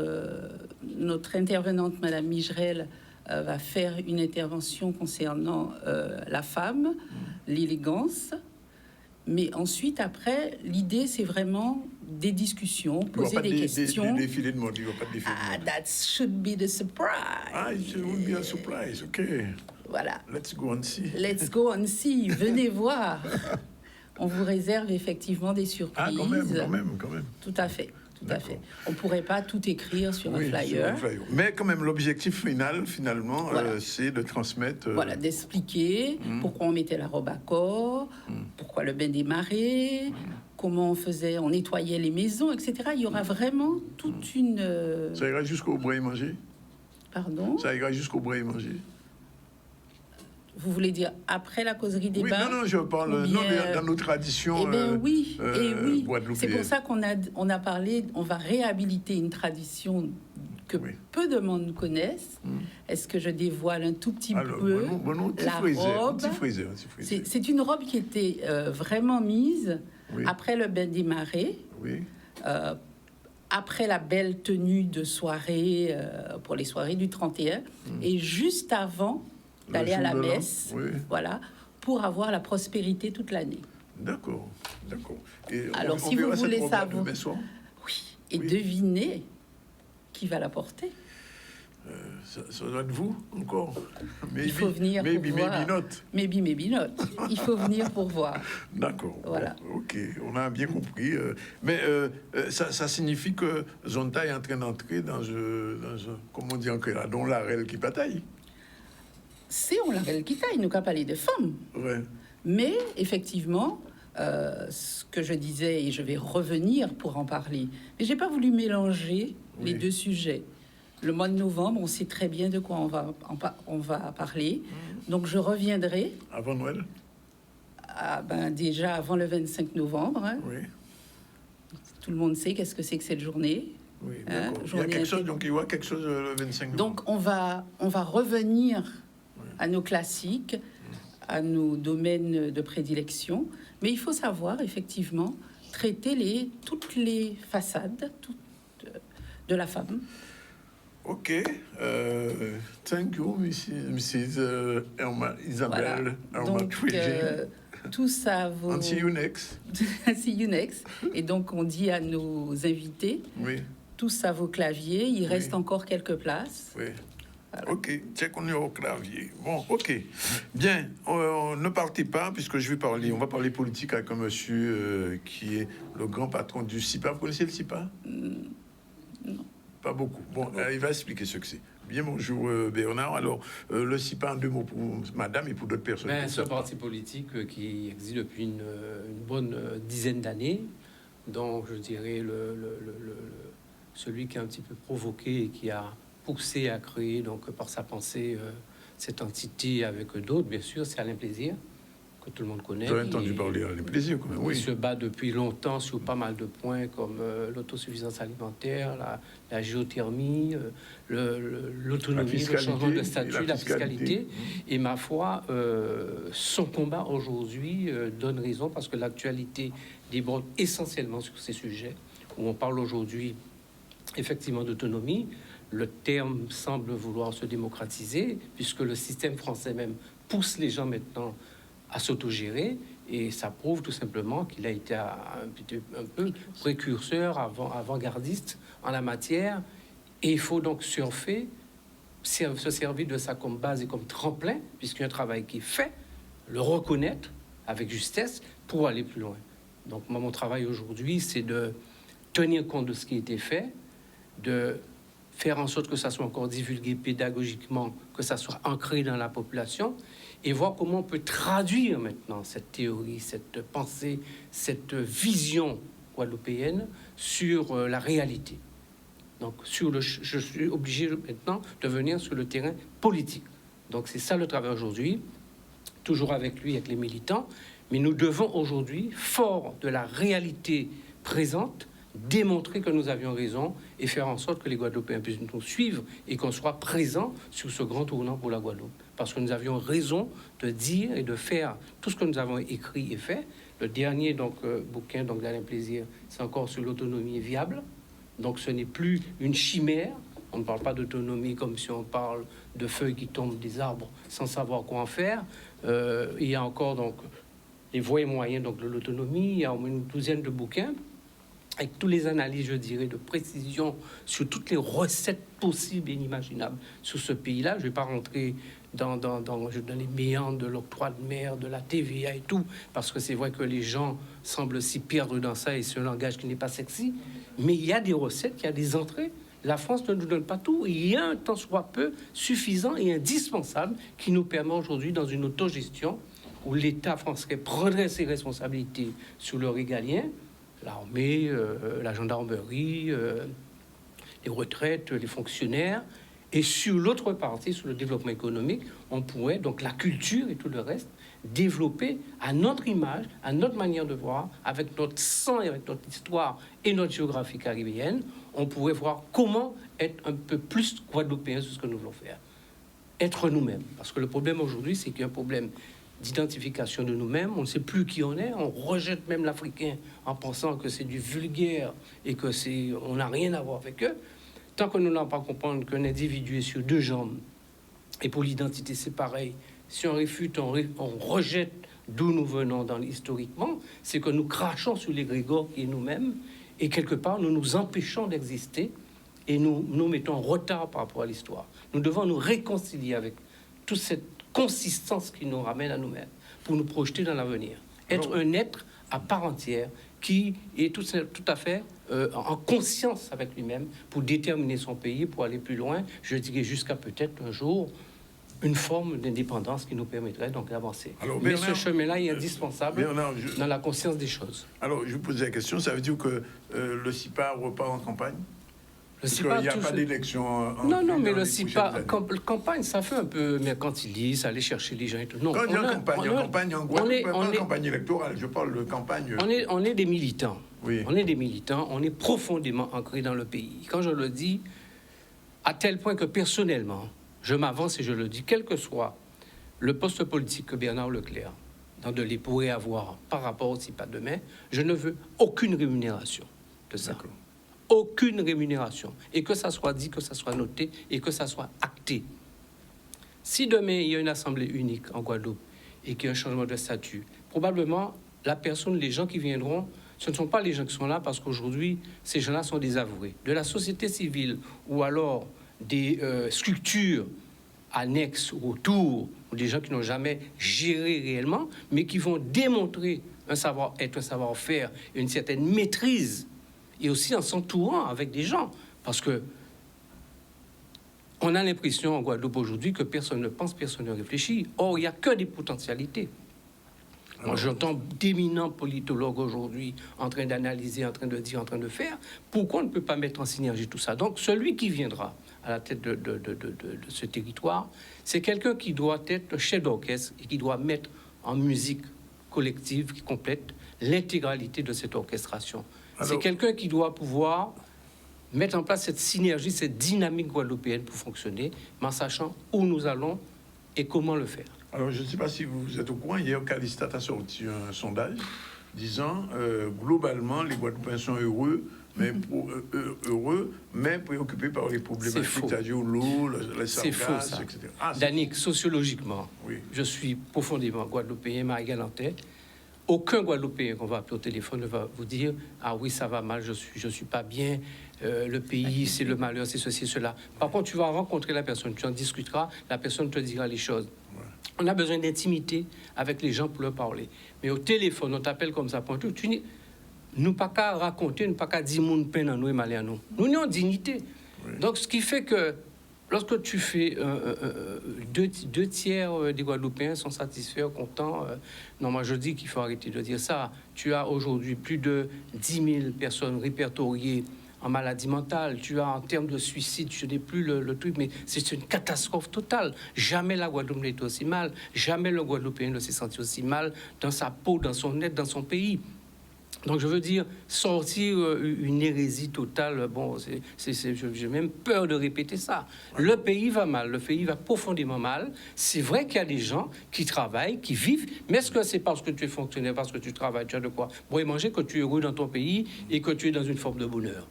intervenante, Madame Migerel, va faire une intervention concernant la femme, l'élégance. Mais ensuite, après, l'idée, c'est vraiment des discussions, poser des questions. Des défilés de mode, il n'y aura pas de défilé de mode. That should be the surprise. It should be a surprise, ok. Voilà. Let's go and see. Let's go and see. Venez voir. On vous réserve effectivement des surprises. Ah, quand même. Tout à fait. On ne pourrait pas tout écrire sur un flyer. Mais quand même, l'objectif final, finalement, c'est de transmettre... d'expliquer pourquoi on mettait la robe à corps, pourquoi le bain des marées, comment on nettoyait les maisons, etc. Il y aura vraiment toute une... Ça ira jusqu'au boire et manger? Pardon? Ça ira jusqu'au boire et manger? Vous voulez dire après la causerie débat? Non, je parle dans nos traditions. Oui. C'est pour ça qu'on a parlé, on va réhabiliter une tradition que peu de monde connaissent. Est-ce que je dévoile un tout petit peu la robe? C'est une robe qui était vraiment mise après le bain des marées, après la belle tenue de soirée pour les soirées du 31 et juste avant d'aller à la messe, pour avoir la prospérité toute l'année. D'accord. Alors, si vous voulez savoir... devinez qui va la porter. Ça doit être vous, encore. Il faut venir pour voir. Maybe not. Il faut venir pour voir. D'accord. Voilà. Bon, OK, on a bien compris. Mais ça signifie que Zonta est en train d'entrer dans un comment on dit en créole, dans l'arèle qui bataille. C'est on l'arèle qui taille, nous qu'à parler de femmes. Ouais. Mais, effectivement, ce que je disais, et je vais revenir pour en parler, mais j'ai pas voulu mélanger les deux sujets. Le mois de novembre, on sait très bien de quoi on va parler. Donc, je reviendrai. Avant Noël? Déjà avant le 25 novembre. Hein. Oui. Tout le monde sait qu'est-ce que c'est que cette journée. Oui, d'accord. Il y a quelque chose, donc il y a quelque chose le 25 novembre. Donc, on va revenir à nos classiques, à nos domaines de prédilection. Mais il faut savoir, effectivement, traiter toutes les façades de la femme. OK. Thank you, Mrs. Isabelle. Voilà. Donc, tout ça vaut... And see you next. See you next. Et donc, on dit à nos invités, tout ça vaut clavier. Il reste encore quelques places. Oui. Voilà. OK, check, on est au clavier. Bon, OK. Bien, ne partez pas, puisque on va parler politique avec un monsieur qui est le grand patron du SIPA. Vous connaissez le SIPA? Non. Pas beaucoup. Bon, il va expliquer ce que c'est. Bien, bonjour Bernard. Alors, le SIPA, en 2 mots pour madame et pour d'autres personnes. C'est un parti politique qui existe depuis une bonne dizaine d'années. Donc, je dirais celui qui a un petit peu provoqué et qui a poussé à créer, donc, par sa pensée, cette entité avec d'autres, bien sûr, c'est Alain Plaisir, que tout le monde connaît. J'ai entendu parler Alain Plaisir, quand même, oui. Il se bat depuis longtemps sur pas mal de points, comme l'autosuffisance alimentaire, la géothermie, l'autonomie, le changement de statut, la fiscalité. Et ma foi, son combat aujourd'hui donne raison, parce que l'actualité déborde essentiellement sur ces sujets, où on parle aujourd'hui effectivement d'autonomie. Le terme semble vouloir se démocratiser, puisque le système français même pousse les gens maintenant à s'autogérer, et ça prouve tout simplement qu'il a été un peu précurseur, avant-gardiste en la matière, et il faut donc se servir de ça comme base et comme tremplin, puisqu'il y a un travail qui est fait, le reconnaître avec justesse pour aller plus loin. Donc moi, mon travail aujourd'hui, c'est de tenir compte de ce qui a été fait, de faire en sorte que ça soit encore divulgué pédagogiquement, que ça soit ancré dans la population, et voir comment on peut traduire maintenant cette théorie, cette pensée, cette vision guadeloupéenne sur la réalité. Donc, je suis obligé maintenant de venir sur le terrain politique. Donc, c'est ça le travail aujourd'hui, toujours avec lui, avec les militants, mais nous devons aujourd'hui, fort de la réalité présente, démontrer que nous avions raison et faire en sorte que les Guadeloupéens puissent nous suivre et qu'on soit présents sur ce grand tournant pour la Guadeloupe. Parce que nous avions raison de dire et de faire tout ce que nous avons écrit et fait. Le dernier bouquin d'Alain Plaisir, c'est encore sur l'autonomie viable. Donc ce n'est plus une chimère. On ne parle pas d'autonomie comme si on parle de feuilles qui tombent des arbres sans savoir quoi en faire. Il y a encore donc les voies et moyens de l'autonomie. Il y a au moins une douzaine de bouquins avec toutes les analyses, je dirais, de précision sur toutes les recettes possibles et inimaginables sur ce pays-là. Je ne vais pas rentrer dans les méandres de l'octroi de mer, de la TVA et tout, parce que c'est vrai que les gens semblent s'y perdre dans ça, et c'est un langage qui n'est pas sexy. Mais il y a des recettes, il y a des entrées. La France ne nous donne pas tout. Il y a un tant soit peu suffisant et indispensable qui nous permet aujourd'hui, dans une autogestion, où l'État français prendrait ses responsabilités sur le régalien, l'armée, la gendarmerie, les retraites, les fonctionnaires, et sur l'autre partie, sur le développement économique, on pourrait, donc la culture et tout le reste, développer à notre image, à notre manière de voir, avec notre sang et avec notre histoire et notre géographie caribéenne, on pourrait voir comment être un peu plus guadeloupéen sur ce que nous voulons faire. Être nous-mêmes. Parce que le problème aujourd'hui, c'est qu'il y a un problème d'identification de nous-mêmes, on ne sait plus qui on est, on rejette même l'Africain en pensant que c'est du vulgaire et que on n'a rien à voir avec eux. Tant que nous n'allons pas comprendre qu'un individu est sur 2 jambes, et pour l'identité c'est pareil, si on réfute, on rejette d'où nous venons historiquement, c'est que nous crachons sur l'égrégore qui est nous-mêmes, et quelque part nous nous empêchons d'exister et nous mettons en retard par rapport à l'histoire. Nous devons nous réconcilier avec toute cette consistance qui nous ramène à nous-mêmes pour nous projeter dans l'avenir. Être un être à part entière qui est tout à fait en conscience avec lui-même pour déterminer son pays, pour aller plus loin, je dirais jusqu'à peut-être un jour une forme d'indépendance qui nous permettrait donc d'avancer. Mais ce chemin-là est indispensable dans la conscience des choses. Alors, je vous posais la question, ça veut dire que le CIPA repart en campagne? Il n'y a pas d'élection. Non, mais le CIPA, campagne, ça fait un peu mercantiliste, aller chercher les gens et tout. Non, quand il y a campagne en Guadeloupe, pas campagne électorale, je parle de campagne. On est des militants. Oui. On est des militants, on est profondément ancrés dans le pays. Quand je le dis, à tel point que personnellement, je m'avance et je le dis, quel que soit le poste politique que Bernard Leclerc pourrait avoir par rapport au CIPA demain, je ne veux aucune rémunération de ça. D'accord. Aucune rémunération. Et que ça soit dit, que ça soit noté et que ça soit acté. Si demain, il y a une assemblée unique en Guadeloupe et qu'il y a un changement de statut, probablement, les gens qui viendront, ce ne sont pas les gens qui sont là parce qu'aujourd'hui, ces gens-là sont désavoués. De la société civile ou alors des structures annexes autour, ou des gens qui n'ont jamais géré réellement, mais qui vont démontrer un savoir-être, un savoir-faire, une certaine maîtrise, et aussi en s'entourant avec des gens, parce que on a l'impression en Guadeloupe aujourd'hui que personne ne pense, personne ne réfléchit. Or, il n'y a que des potentialités. Moi, j'entends d'éminents politologues aujourd'hui en train d'analyser, en train de dire, en train de faire. Pourquoi on ne peut pas mettre en synergie tout ça? Donc, celui qui viendra à la tête de ce territoire, c'est quelqu'un qui doit être chef d'orchestre et qui doit mettre en musique collective qui complète l'intégralité de cette orchestration. C'est quelqu'un qui doit pouvoir mettre en place cette synergie, cette dynamique guadeloupéenne pour fonctionner, mais en sachant où nous allons et comment le faire. Alors, je ne sais pas si vous êtes au courant, hier, Calistat a sorti un sondage disant globalement, les Guadeloupéens sont heureux, mais préoccupés par les problématiques, c'est-à-dire l'eau, les sargasses, etc. Danick, sociologiquement, oui. Je suis profondément guadeloupéen, marie-galantais. Aucun Guadeloupéen qu'on va appeler au téléphone ne va vous dire « Ah oui, ça va mal, je suis pas bien, le pays, c'est le malheur, c'est ceci, cela. » Par contre, tu vas rencontrer la personne, tu en discuteras, la personne te dira les choses. Ouais. On a besoin d'intimité avec les gens pour leur parler. Mais au téléphone, on t'appelle comme ça, tu dis « Nous pas qu'à raconter, nous pas qu'à dire mon peine à nous et mal à nous. Nous sommes en dignité. Ouais. » Donc, ce qui fait que lorsque tu fais deux tiers des Guadeloupéens sont satisfaits, contents. Non, moi je dis qu'il faut arrêter de dire ça. Tu as aujourd'hui plus de 10 000 personnes répertoriées en maladie mentale. Tu as en termes de suicide, je n'ai plus le truc, mais c'est une catastrophe totale. Jamais la Guadeloupe n'était aussi mal. Jamais le Guadeloupéen ne s'est senti aussi mal dans sa peau, dans son être, dans son pays. Donc, je veux dire, sortir une hérésie totale, bon, j'ai même peur de répéter ça. Le pays va mal, le pays va profondément mal. C'est vrai qu'il y a des gens qui travaillent, qui vivent, mais est-ce que c'est parce que tu es fonctionnaire, parce que tu travailles, tu as de quoi boire et manger, que tu es heureux dans ton pays et que tu es dans une forme de bonheur?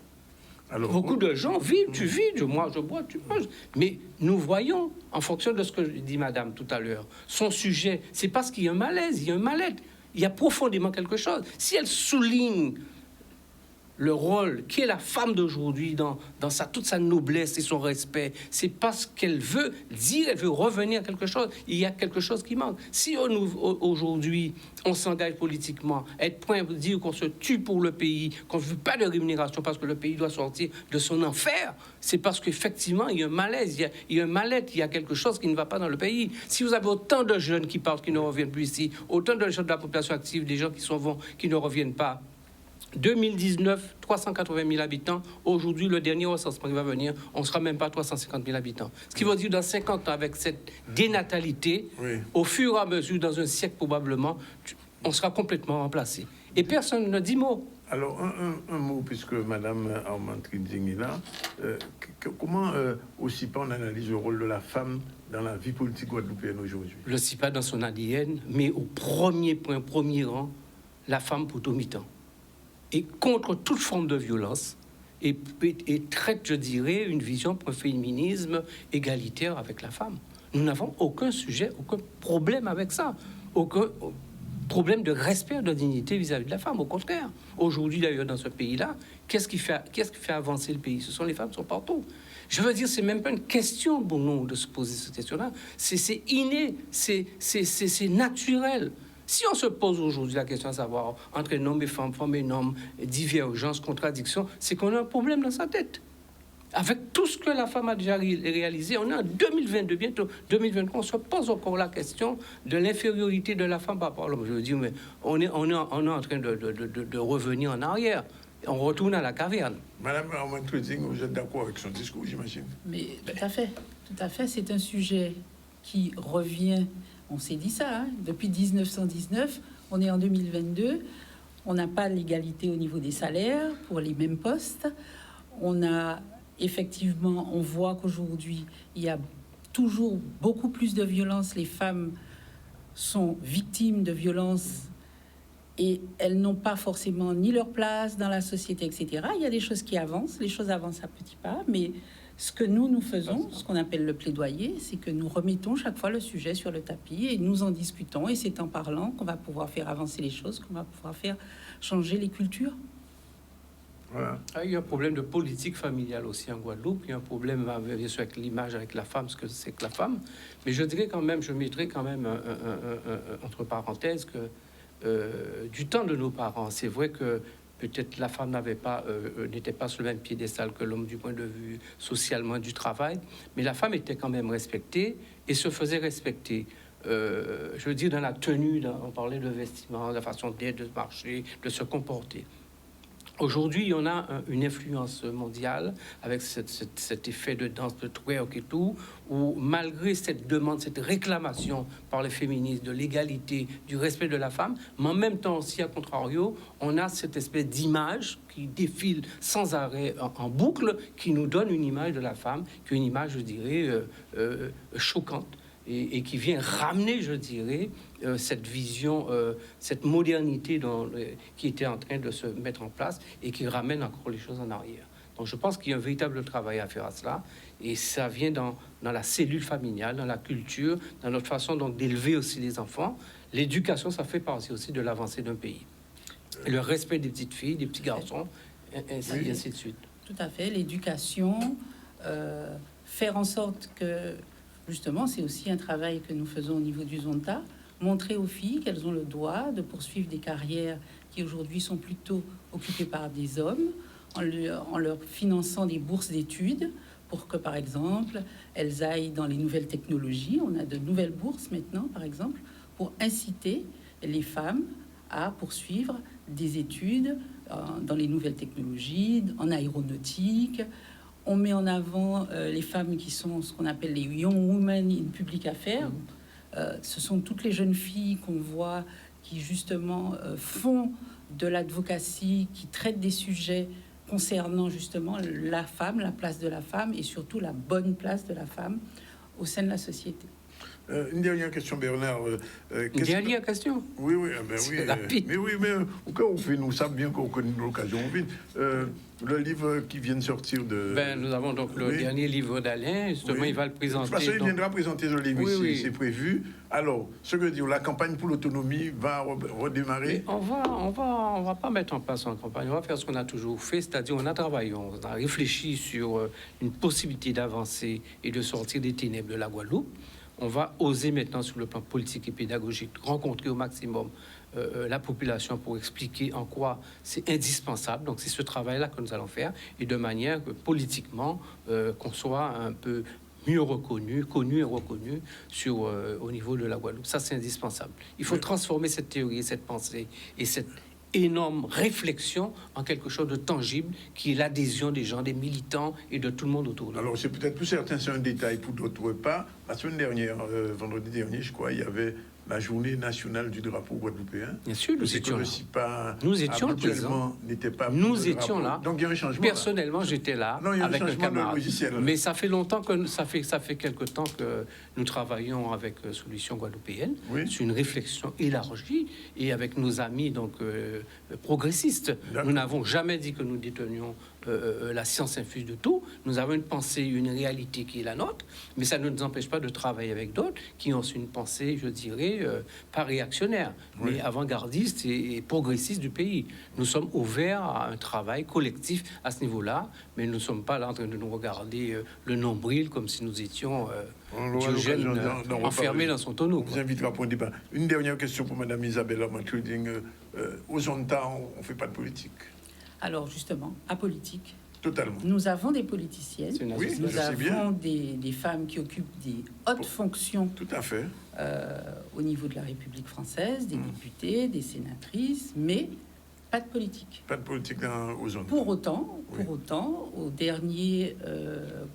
Alors, beaucoup de gens vivent, tu vis, moi je bois, tu manges. Mais nous voyons, en fonction de ce que dit madame tout à l'heure, son sujet, c'est parce qu'il y a un malaise, il y a un mal-être. Il y a profondément quelque chose. Si elle souligne le rôle qui est la femme d'aujourd'hui dans toute sa noblesse et son respect, c'est parce qu'elle veut dire, elle veut revenir à quelque chose. Il y a quelque chose qui manque. Si aujourd'hui, on s'engage politiquement, être point de dire qu'on se tue pour le pays, qu'on ne veut pas de rémunération parce que le pays doit sortir de son enfer, c'est parce qu'effectivement, il y a un malaise, il y a un mal-être, il y a quelque chose qui ne va pas dans le pays. Si vous avez autant de jeunes qui partent, qui ne reviennent plus ici, autant de gens de la population active, des gens qui ne reviennent pas, 2019, 380 000 habitants. Aujourd'hui, le dernier recensement qui va venir, on ne sera même pas 350 000 habitants. Ce qui veut dire dans 50 ans, avec cette dénatalité, oui, au fur et à mesure, dans un siècle probablement, on sera complètement remplacé. Et personne ne dit mot. Alors, un mot, puisque Mme Armand Trinzing est là. Comment, au CIPA, on analyse le rôle de la femme dans la vie politique guadeloupéenne aujourd'hui? Le CIPA, dans son ADN, met au premier rang, la femme pour tout mi-temps. Et contre toute forme de violence, et traite, je dirais, une vision pour un féminisme égalitaire avec la femme. Nous n'avons aucun sujet, aucun problème avec ça. problème de respect, de dignité vis-à-vis de la femme. Au contraire, aujourd'hui d'ailleurs dans ce pays-là, qu'est-ce qui fait avancer le pays? Ce sont les femmes qui sont partout. Je veux dire, c'est même pas une question pour nous de se poser cette question-là. C'est inné, c'est naturel. Si on se pose aujourd'hui la question de savoir entre un homme et femme, femme et homme, divergence, contradiction, c'est qu'on a un problème dans sa tête. Avec tout ce que la femme a déjà réalisé, on est en 2022, bientôt 2023, on se pose encore la question de l'infériorité de la femme par rapport à l'homme. Je veux dire, mais on est en train de revenir en arrière. On retourne à la caverne. Madame Armand-Trading, vous êtes d'accord avec son discours, j'imagine? Mais tout à fait. C'est un sujet qui revient, on s'est dit ça, hein, depuis 1919, on est en 2022, on n'a pas l'égalité au niveau des salaires pour les mêmes postes. Effectivement, on voit qu'aujourd'hui, il y a toujours beaucoup plus de violence. Les femmes sont victimes de violences et elles n'ont pas forcément ni leur place dans la société, etc. Il y a des choses qui avancent, les choses avancent à petits pas, mais ce que nous faisons, ce qu'on appelle le plaidoyer, c'est que nous remettons chaque fois le sujet sur le tapis et nous en discutons, et c'est en parlant qu'on va pouvoir faire avancer les choses, qu'on va pouvoir faire changer les cultures. Voilà. Il y a un problème de politique familiale aussi en Guadeloupe. Il y a un problème bien sûr avec l'image, avec la femme, ce que c'est que la femme. Mais je dirais quand même, je mettrais quand même entre parenthèses que du temps de nos parents, c'est vrai que peut-être la femme n'était pas sur le même piédestal que l'homme du point de vue socialement du travail, mais la femme était quand même respectée et se faisait respecter. Je veux dire, dans la tenue, on parlait de vestiments, de la façon d'être, de marcher, de se comporter. Aujourd'hui, on a une influence mondiale avec cet effet de danse, de twerk et tout, où malgré cette demande, cette réclamation par les féministes de l'égalité, du respect de la femme, mais en même temps aussi, à contrario, on a cette espèce d'image qui défile sans arrêt en boucle, qui nous donne une image de la femme, qui est une image, je dirais, choquante. Et qui vient ramener, je dirais, cette vision, cette modernité qui était en train de se mettre en place et qui ramène encore les choses en arrière. Donc je pense qu'il y a un véritable travail à faire à cela, et ça vient dans la cellule familiale, dans la culture, dans notre façon donc d'élever aussi les enfants. L'éducation, ça fait partie aussi de l'avancée d'un pays. Et le respect des petites filles, des petits garçons, et ainsi de suite. Tout à fait, l'éducation, faire en sorte que... Justement, c'est aussi un travail que nous faisons au niveau du Zonta, montrer aux filles qu'elles ont le droit de poursuivre des carrières qui aujourd'hui sont plutôt occupées par des hommes, en leur finançant des bourses d'études pour que, par exemple, elles aillent dans les nouvelles technologies. On a de nouvelles bourses maintenant, par exemple, pour inciter les femmes à poursuivre des études dans les nouvelles technologies, en aéronautique. On met en avant les femmes qui sont ce qu'on appelle les young women in public affairs. Ce sont toutes les jeunes filles qu'on voit qui justement font de l'advocatie, qui traitent des sujets concernant justement la femme, la place de la femme et surtout la bonne place de la femme au sein de la société. Une dernière question, Bernard. Une dernière question? Oui, oui, mais au cas où nous savons bien qu'on connaît l'occasion. Le livre qui vient de sortir de... nous avons donc le dernier livre d'Alain. Justement, il va le présenter. Parce qu'il viendra présenter le livre ici, c'est prévu. Alors, ce que dire, la campagne pour l'autonomie va redémarrer. On va pas mettre en place une campagne. On va faire ce qu'on a toujours fait, c'est-à-dire on a travaillé, on a réfléchi sur une possibilité d'avancer et de sortir des ténèbres de la Guadeloupe. On va oser maintenant, sur le plan politique et pédagogique, rencontrer au maximum la population pour expliquer en quoi c'est indispensable. Donc, c'est ce travail-là que nous allons faire, et de manière que, politiquement, qu'on soit un peu mieux connu et reconnu au niveau de la Guadeloupe. Ça, c'est indispensable. Il faut transformer cette théorie, cette pensée et cette énorme réflexion en quelque chose de tangible qui est l'adhésion des gens, des militants et de tout le monde autour de nous. Alors c'est peut-être plus certain, c'est un détail, pour d'autres pas. La semaine dernière, vendredi dernier, je crois, il y avait la journée nationale du drapeau guadeloupéen. Bien sûr, nous étions là. Nous étions présents. Nous étions là. Donc il y a un changement. Personnellement, j'étais là avec un camarade. Mais ça fait longtemps que ça fait quelque temps que nous travaillons avec Solutions Guadeloupéennes. Oui. C'est une réflexion élargie et avec nos amis donc progressistes. Nous n'avons jamais dit que nous détenions la science infuse de tout. Nous avons une pensée, une réalité qui est la nôtre, mais ça ne nous empêche pas de travailler avec d'autres qui ont une pensée, je dirais, pas réactionnaire, mais avant-gardiste et progressiste du pays. Nous sommes ouverts à un travail collectif à ce niveau-là, mais nous ne sommes pas là en train de nous regarder le nombril comme si nous étions Diogène enfermés dans son tonneau. Je vous invite à prendre débat. Une dernière question pour Mme Isabelle Trading. Aux Ontas, on ne fait pas de politique. Alors justement, apolitique. Totalement. Nous avons des politiciennes, oui, nous avons des femmes qui occupent des hautes fonctions. Tout à fait. Au niveau de la République française, des députés, des sénatrices, mais pas de politique. Pas de politique aux Ontas. Pour autant, au dernier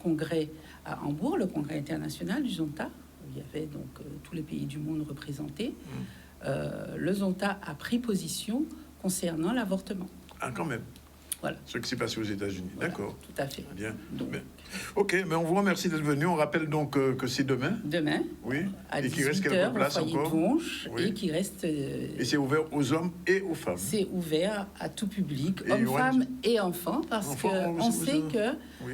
congrès à Hambourg, le congrès international du Zonta, où il y avait donc tous les pays du monde représentés, le Zonta a pris position concernant l'avortement. Ah, quand même. Voilà. Ce qui s'est passé aux États-Unis. Voilà, d'accord. Tout à fait. Bien. Donc, ok, mais on vous remercie d'être venu. On rappelle donc que c'est demain. Demain. Oui. À et qu'il reste 18 quelques heures, places au foyer encore. de Vonge, Oui. et qui reste. Et c'est ouvert aux hommes et aux femmes. C'est ouvert à tout public, Et hommes, femmes et enfants, parce qu'on sait que Oui.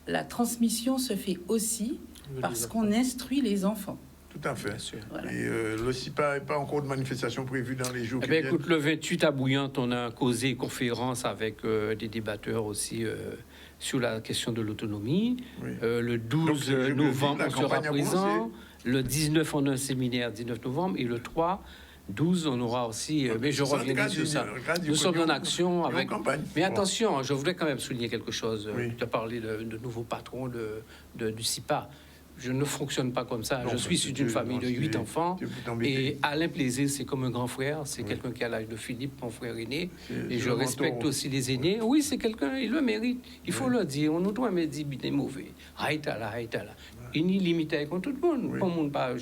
la transmission se fait aussi parce qu'on instruit les enfants. Tout à fait. Voilà. Et le CIPA n'est pas encore de manifestation prévue dans les jours qui viennent. Écoute, le 28 à Bouillante, on a causé conférence avec des débatteurs aussi sur la question de l'autonomie. Oui. Le 12 Donc, novembre, la on sera campagne a présent. commencé. Le 19, on a un séminaire, 19 novembre. Et le 3, 12, on aura aussi... mais je reviendrai sur ça. Nous sommes en action avec... Mais attention, je voudrais quand même souligner quelque chose. Oui. Tu as parlé de nouveaux patrons du CIPA. Je ne fonctionne pas comme ça. Non, je suis issu d'une famille de 8 enfants. Et Alain Plaisir, c'est comme un grand frère. C'est quelqu'un qui a l'âge de Philippe, mon frère aîné. Et je respecte aussi les aînés. Oui, c'est quelqu'un, il le mérite. Il faut le dire. On nous doit me dire, il est mauvais. Haïtala. Il n'y limite avec tout le monde. Pas monde, pas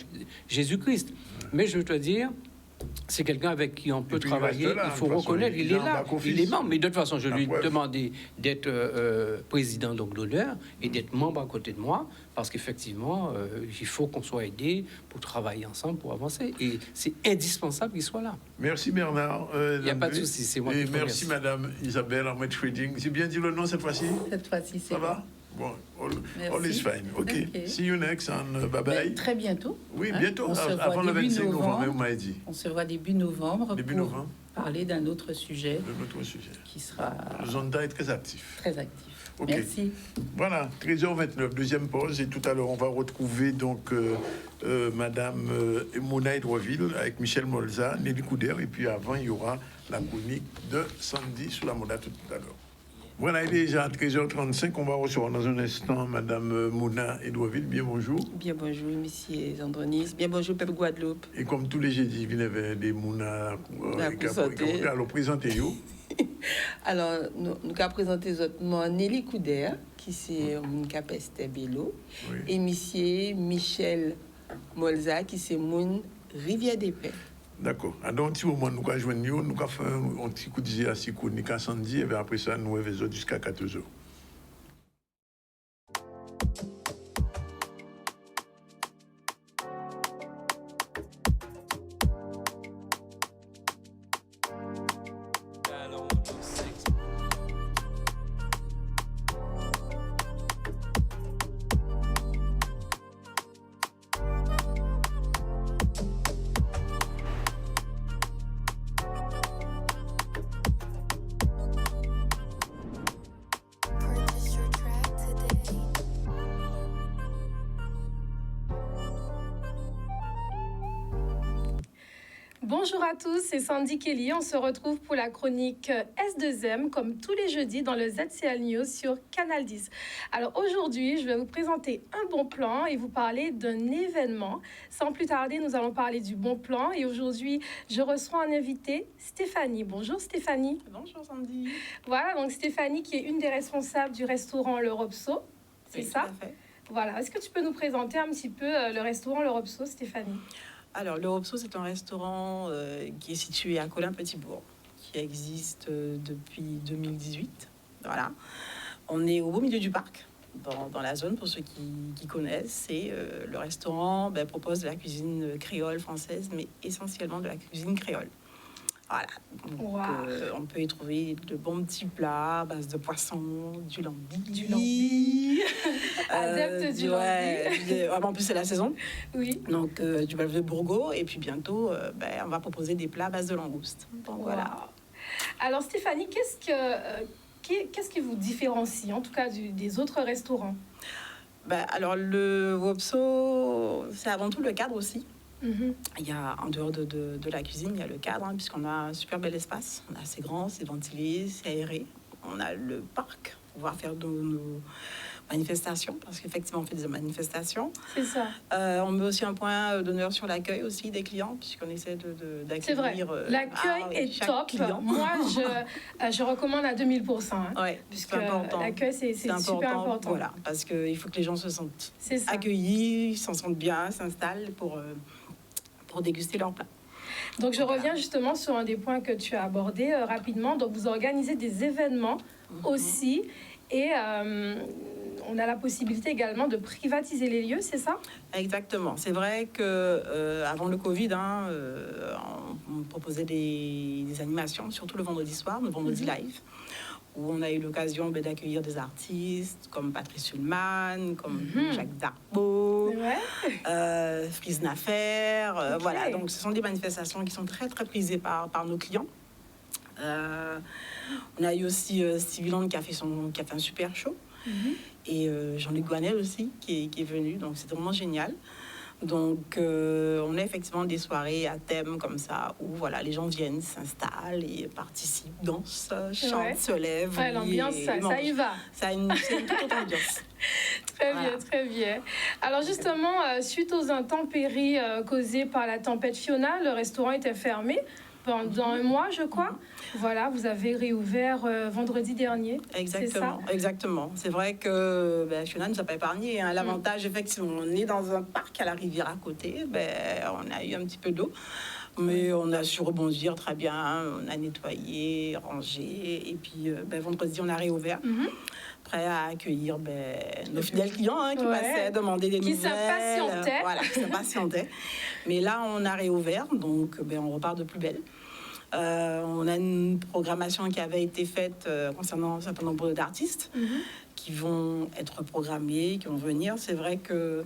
Jésus-Christ. Mais je veux te dire, c'est quelqu'un avec qui on peut travailler. Il faut reconnaître, il est là, il est membre. Mais de toute façon, je lui ai demandé d'être président d'honneur et d'être membre à côté de moi, parce qu'effectivement, il faut qu'on soit aidé pour travailler ensemble, pour avancer. Et c'est indispensable qu'il soit là. Merci Bernard. Il n'y a pas de souci, c'est moi qui vous merci Madame Isabelle Trading. J'ai bien dit le nom cette fois-ci? Cette fois-ci, c'est ça va? Bon, all is fine. OK. See you next and bye-bye. Très bientôt. Oui, bientôt. Avant le 25 novembre, vous m'avez dit. On se voit début novembre pour parler d'un autre sujet. Qui sera... Le Zonta est très actif. Très actif. Okay. Merci. Voilà, 13h29, deuxième pause. Et tout à l'heure, on va retrouver donc Madame Mouna Edouardville avec Michel Molza, Nelly Couder. Et puis avant, il y aura la chronique de Sandy sous la Moda tout à l'heure. Voilà, il est déjà à 13h35. On va recevoir dans un instant Madame Mouna Edouardville. Bien bonjour. Bien bonjour, Monsieur Andronis. Bien bonjour, Peuple Guadeloupe. Et comme tous les jeudis, il y avait des Mouna qui allons présenter. Alors, nous avons présenté Nelly Couder, qui c'est mon capeste Bello, et Monsieur Michel Molza, qui c'est mon Rivière des Paix. D'accord. Alors, un petit moment, nous allons joindre, nous allons faire un petit coup de jet à Sikouni, à Sandy, et après ça, nous allons jusqu'à 14h. Bonjour à tous, c'est Sandy Kelly. On se retrouve pour la chronique S2M comme tous les jeudis dans le ZCL News sur Canal 10. Alors aujourd'hui, je vais vous présenter un bon plan et vous parler d'un événement. Sans plus tarder, nous allons parler du bon plan et aujourd'hui, je reçois un invité, Stéphanie. Bonjour Stéphanie. Bonjour Sandy. Voilà, donc Stéphanie qui est une des responsables du restaurant Le Robso. C'est ça? Tout à fait. Voilà, est-ce que tu peux nous présenter un petit peu le restaurant Le Robso, Stéphanie? Alors, Le Robso, c'est un restaurant qui est situé à Colin-Petit-Bourg, qui existe depuis 2018. Voilà. On est au beau milieu du parc, dans la zone, pour ceux qui connaissent. Et le restaurant propose de la cuisine créole française, mais essentiellement de la cuisine créole. Voilà. Donc, on peut y trouver de bons petits plats à base de poisson, du lambi. Du lambi. Adepte du lambi. En plus, c'est la saison. Oui. Donc, du bœuf de Bourgogne. Et puis bientôt, on va proposer des plats à base de langouste. Donc, voilà. Alors, Stéphanie, qu'est-ce qui vous différencie, en tout cas, des autres restaurants? Alors, le Wopso, c'est avant tout le cadre aussi. Il y a, en dehors de la cuisine, il y a le cadre, puisqu'on a un super bel espace. On a assez grand, c'est ventilé, c'est aéré. On a le parc pour pouvoir faire nos manifestations, parce qu'effectivement, on fait des manifestations. C'est ça. On met aussi un point d'honneur sur l'accueil aussi des clients, puisqu'on essaie d'accueillir... C'est vrai, l'accueil est top. Client. Moi, je recommande à 2000%. Oui, puisque l'accueil, c'est super important. Voilà, parce qu'il faut que les gens se sentent accueillis, s'en sentent bien, s'installent pour déguster leur plat. Donc, je reviens justement sur un des points que tu as abordé rapidement. Donc, vous organisez des événements aussi et on a la possibilité également de privatiser les lieux, c'est ça? Exactement. C'est vrai que avant le Covid, on proposait des animations, surtout le vendredi soir, le vendredi live, où on a eu l'occasion d'accueillir des artistes comme Patrice Sulman, comme Jacques Darbo, Frise Nafer. Voilà, donc ce sont des manifestations qui sont très, très prisées par nos clients. On a eu aussi Stevie Land qui a fait un super show. Et Jean-Luc Guanel aussi qui est venu, donc c'est vraiment génial. Donc on a effectivement des soirées à thème comme ça où voilà, les gens viennent, s'installent et participent, dansent, chantent, se lèvent. Ouais, l'ambiance, ça y va. C'est une toute autre ambiance. Très bien, très bien. Alors justement, suite aux intempéries causées par la tempête Fiona, le restaurant était fermé pendant un mois, je crois. Voilà, vous avez réouvert vendredi dernier. Exactement, exactement. C'est vrai que Fiona ne nous a pas épargné. L'avantage, effectivement, on est dans un parc à la rivière à côté. On a eu un petit peu d'eau, mais on a su rebondir très bien. On a nettoyé, rangé, et puis vendredi, on a réouvert. Prêt à accueillir nos fidèles clients qui passaient demander des nouvelles. Qui s'impatientaient. Voilà, qui s'impatientaient. Mais là, on a réouvert, donc on repart de plus belle. On a une programmation qui avait été faite concernant un certain nombre d'artistes qui vont être programmés, qui vont venir. C'est vrai que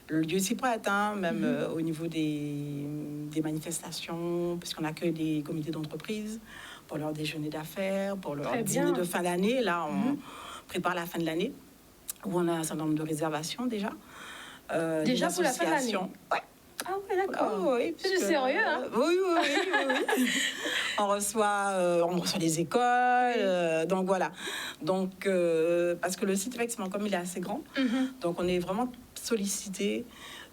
le lieu s'y prête, même au niveau des manifestations, puisqu'on accueille des comités d'entreprise pour leur déjeuner d'affaires, pour leur dîner de fin d'année. Là, on prépare la fin de l'année, où on a un certain nombre de réservations déjà. Déjà pour la fin de l'année. Ouais. Ah oui, d'accord. Oh, oui, c'est du sérieux, hein? Oui. On reçoit les écoles, donc voilà. Donc, parce que le site, effectivement, comme il est assez grand, donc on est vraiment sollicité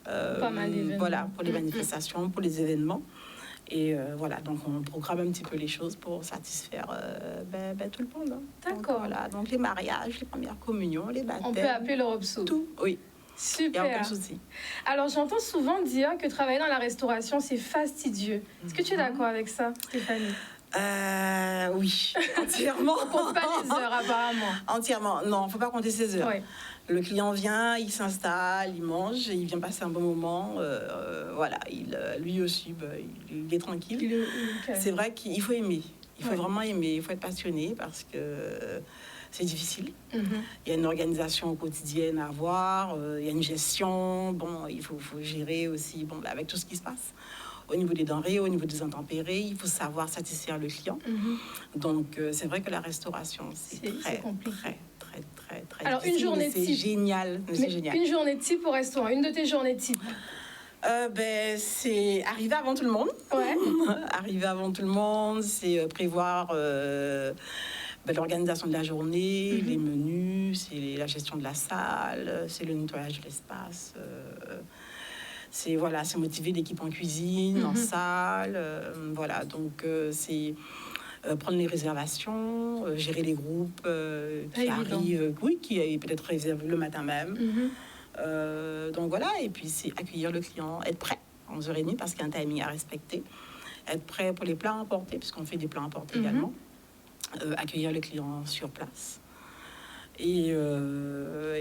pas mal d'événements. Voilà, pour les manifestations, pour les événements. Et voilà, donc on programme un petit peu les choses pour satisfaire tout le monde. D'accord. Voilà, donc les mariages, les premières communions, les baptêmes. On peut appeler le Wopso. Tout, oui. Super. Il n'y a aucun souci. Alors, j'entends souvent dire que travailler dans la restauration, c'est fastidieux. Est-ce que tu es d'accord avec ça, Stéphanie? Oui, entièrement. On ne compte pas les heures, apparemment. Entièrement. Non, il ne faut pas compter ses heures. Ouais. Le client vient, il s'installe, il mange, il vient passer un bon moment. Voilà, lui aussi, il est tranquille. C'est vrai qu'il faut aimer. Il faut vraiment aimer, il faut être passionné parce que c'est difficile. Il y a une organisation quotidienne à avoir, il y a une gestion. Bon, il faut gérer aussi avec tout ce qui se passe. Au niveau des denrées, au niveau des intempéries, il faut savoir satisfaire le client. Donc, c'est vrai que la restauration, c'est très Alors, une journée type. C'est génial. Une journée type au restaurant, une de tes journées type. C'est arriver avant tout le monde. Ouais. Arriver avant tout le monde, c'est prévoir l'organisation de la journée, les menus, c'est la gestion de la salle, c'est le nettoyage de l'espace. C'est motiver l'équipe en cuisine, en salle. Voilà, donc c'est prendre les réservations, gérer les groupes qui arrivent, qui est peut-être réservé le matin même. Donc voilà, et puis c'est accueillir le client, être prêt à 11h30 parce qu'il y a un timing à respecter, être prêt pour les plats emportés, puisqu'on fait des plats emportés également, accueillir le client sur place. Et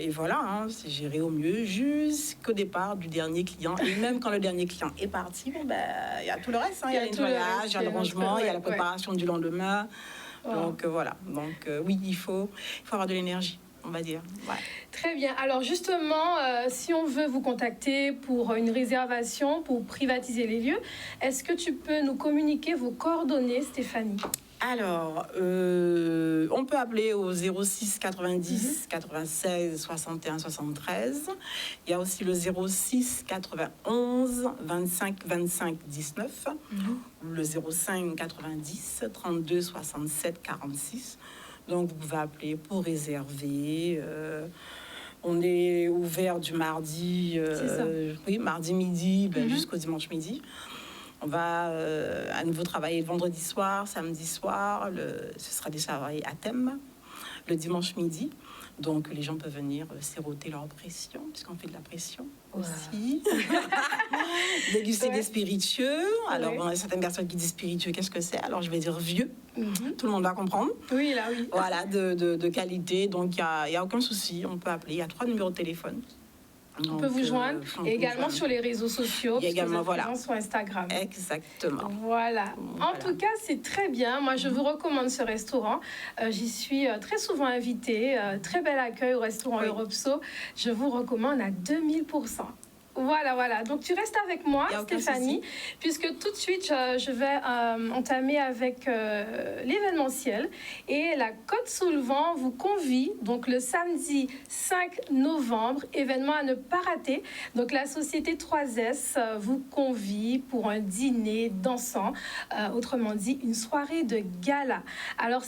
Et voilà, hein, c'est géré au mieux jusqu'au départ du dernier client. Et même quand le dernier client est parti, bon, ben, il y a tout le reste. Hein. Il y a le nettoyage, il y a le rangement, il y a la préparation du lendemain. Donc voilà. Donc oui, il faut avoir de l'énergie, on va dire. Ouais. Très bien. Alors justement, si on veut vous contacter pour une réservation, pour privatiser les lieux, est-ce que tu peux nous communiquer vos coordonnées, Stéphanie? Alors, on peut appeler au 06 90 96 61 73. Il y a aussi le 06 91 25 25 19 ou le 05 90 32 67 46. Donc, vous pouvez appeler pour réserver. On est ouvert du mardi, mardi midi jusqu'au dimanche midi. On va à nouveau travailler le vendredi soir, samedi soir. Ce sera des soirées à thème le dimanche midi. Donc, les gens peuvent venir siroter leur pression, puisqu'on fait de la pression aussi. Déguster des spiritueux. Alors, il y a certaines personnes qui disent spiritueux, qu'est-ce que c'est? Alors, je vais dire vieux. Tout le monde va comprendre. Oui, là, oui. Voilà, de qualité. Donc, il n'y a aucun souci. On peut appeler. Il y a 3 numéros de téléphone. On peut vous joindre et également sur les réseaux sociaux. Il y a également, sur Instagram. Exactement. Voilà. En tout cas, c'est très bien. Moi, je vous recommande ce restaurant. J'y suis très souvent invitée. Très bel accueil au restaurant Europso. Je vous recommande à 2000%. Voilà. Donc, tu restes avec moi, Stéphanie, puisque tout de suite, je vais entamer avec l'événementiel. Et la Côte sous le vent vous convie, donc le samedi 5 novembre, événement à ne pas rater. Donc, la société 3S vous convie pour un dîner dansant, autrement dit, une soirée de gala. Alors,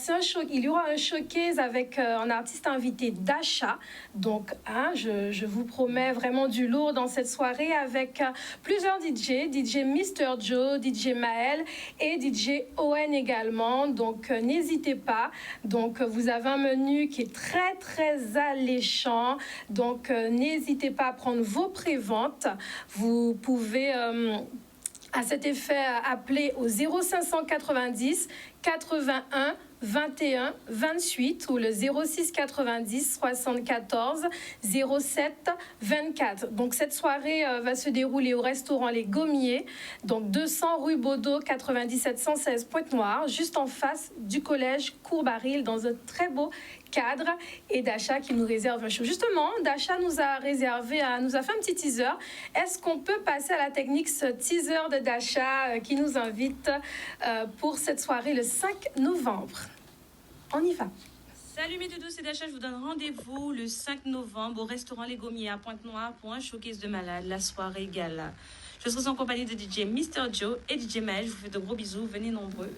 il y aura un showcase avec un artiste invité Dasha. Donc, je vous promets vraiment du lourd dans cette soirée avec plusieurs DJ Mr. Joe, DJ Maël et DJ Owen également. Donc, n'hésitez pas. Donc, vous avez un menu qui est très, très alléchant. Donc, n'hésitez pas à prendre vos préventes. Vous pouvez, à cet effet, appeler au 0590 81 21 28 ou le 06 90 74 07 24. Donc cette soirée va se dérouler au restaurant Les Gommiers, donc 200 rue Baudot 97 116 Pointe-Noire, juste en face du collège Courbaril, dans un très beau cadre, et Dasha qui nous réserve un show. Justement, Dasha nous a fait un petit teaser. Est-ce qu'on peut passer à la technique, ce teaser de Dasha qui nous invite pour cette soirée le 5 novembre? On y va. Salut mes doudous, c'est Dasha, je vous donne rendez-vous le 5 novembre au restaurant Les Gommiers à Pointe-Noire pour un showcase de malade, la soirée gala. Je serai en compagnie de DJ Mr. Joe et DJ Maël. Je vous fais de gros bisous, venez nombreux.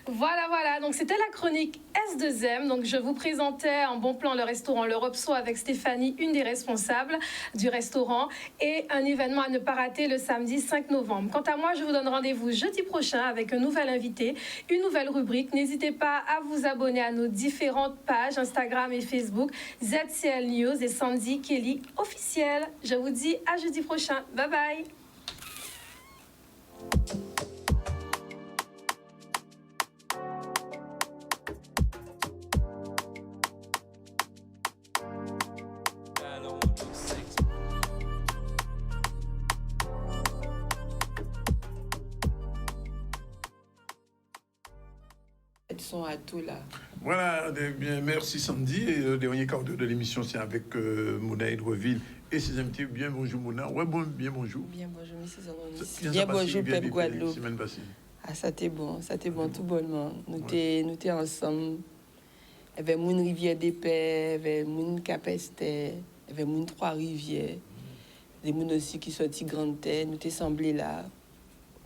Voilà. Donc, c'était la chronique S2M. Donc, je vous présentais en bon plan le restaurant L'Europso avec Stéphanie, une des responsables du restaurant, et un événement à ne pas rater le samedi 5 novembre. Quant à moi, je vous donne rendez-vous jeudi prochain avec un nouvel invité, une nouvelle rubrique. N'hésitez pas à vous abonner à nos différentes pages Instagram et Facebook, ZCL News et Sandy Kelly officiel. Je vous dis à jeudi prochain. Bye bye. Sont à tout là. Voilà, bien, merci Sandy. Et le dernier quart d'heure de l'émission, c'est avec Mouna Hydreville et ses invités. Bien bonjour Mouna. Bien bonjour. Bien bonjour, Mrs. Anonis. Bien bonjour, Pep Guadeloupe. Semaine passée. Ah, ça t'est bon tout bonnement. Nous t'es ensemble. Il y avait Moun Rivière d'Épais, il y avait Moun Capestet, il y avait Moun Trois-Rivières. Des Moun aussi qui sorti Grande Terre. Nous t'es semblés là,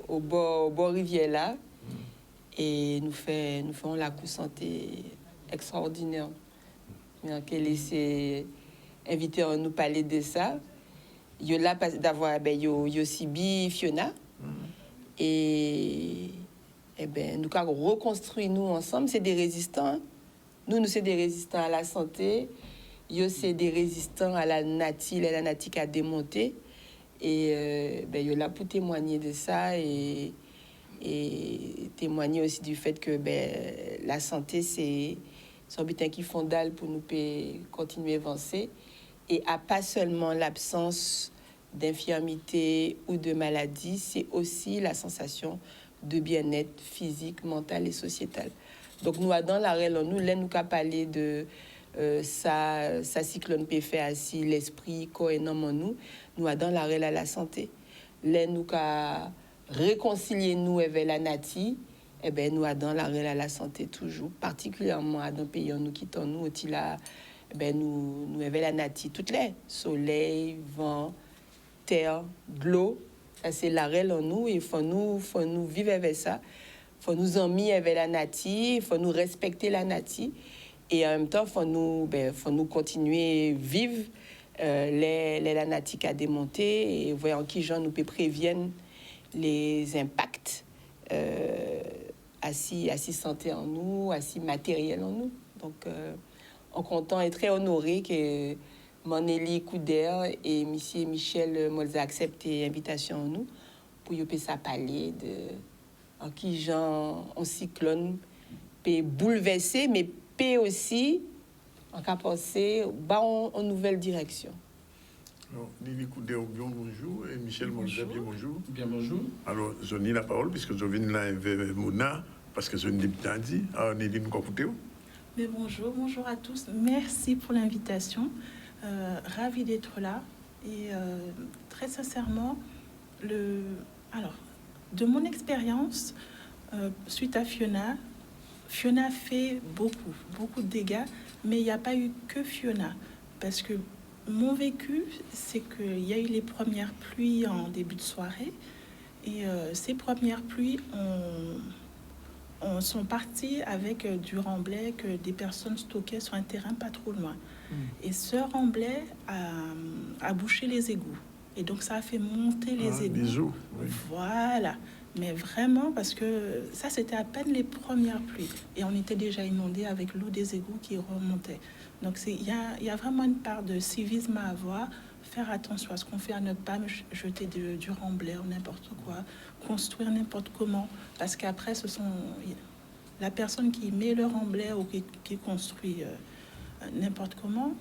au bord rivière là. Et nous faisons la coup santé extraordinaire. Qui laissé inviter à nous parler de ça. Il y a là d'avoir Sibi, Fiona. Et nous avons reconstruit nous ensemble. C'est des résistants. Nous c'est des résistants à la santé. C'est des résistants à la nati qui a démonté. Et il y a là pour témoigner de ça. Et témoigner aussi du fait que la santé, c'est son butin qui fondal pour nous continuer à avancer. Et à pas seulement l'absence d'infirmité ou de maladie, c'est aussi la sensation de bien-être physique, mental et sociétal. Donc nous, dans l'arrêt, nous qu'à parler de ça cyclone peut faire assis l'esprit, corps et non nous dans l'arrêt à la santé. Nous qu'à réconcilier nous avec la nati, eh ben nous dans l'arrêt à la santé toujours, particulièrement dans le pays nous quittons nous aussi là, eh ben nous avec la nati toutes les soleil, vent, terre, de l'eau, ça c'est l'arrêt en nous et faut nous vivre avec ça. Faut nous amis avec la nati, faut nous respecter la nati et en même temps faut nous continuer à vivre la nati qui a démonté et voyant qui gens nous peut prévenir les impacts assis santé en nous, assis matériel en nous. Donc on content et très honoré que Maneli Couder et monsieur Michel Molza accepté l'invitation en nous pour y ça parler de en qui genre un cyclone peut bouleverser mais peut aussi en cas penser en nouvelle direction. Alors, Nili Couder, bien bonjour et Michel Molza, bien bonjour. Bien bonjour. Alors, je donne la parole puisque je viens là avec Mona parce que je ne l'ai pas dit. Alors, Nili, nous écoutez. Mais bonjour à tous. Merci pour l'invitation. Ravi d'être là et très sincèrement, de mon expérience, suite à Fiona fait beaucoup de dégâts, mais il n'y a pas eu que Fiona, parce que mon vécu, c'est qu'il y a eu les premières pluies en début de soirée, et ces premières pluies sont parties avec du remblai que des personnes stockaient sur un terrain pas trop loin. Et ce remblai a bouché les égouts. Et donc, ça a fait monter les égouts. Oui. Voilà. Mais vraiment, parce que ça, c'était à peine les premières pluies. Et on était déjà inondés avec l'eau des égouts qui remontait. Donc, il y a vraiment une part de civisme à avoir. Faire attention à ce qu'on fait, à ne pas jeter du remblai ou n'importe quoi. Construire n'importe comment. Parce qu'après, ce sont la personne qui met le remblai ou qui construit n'importe comment,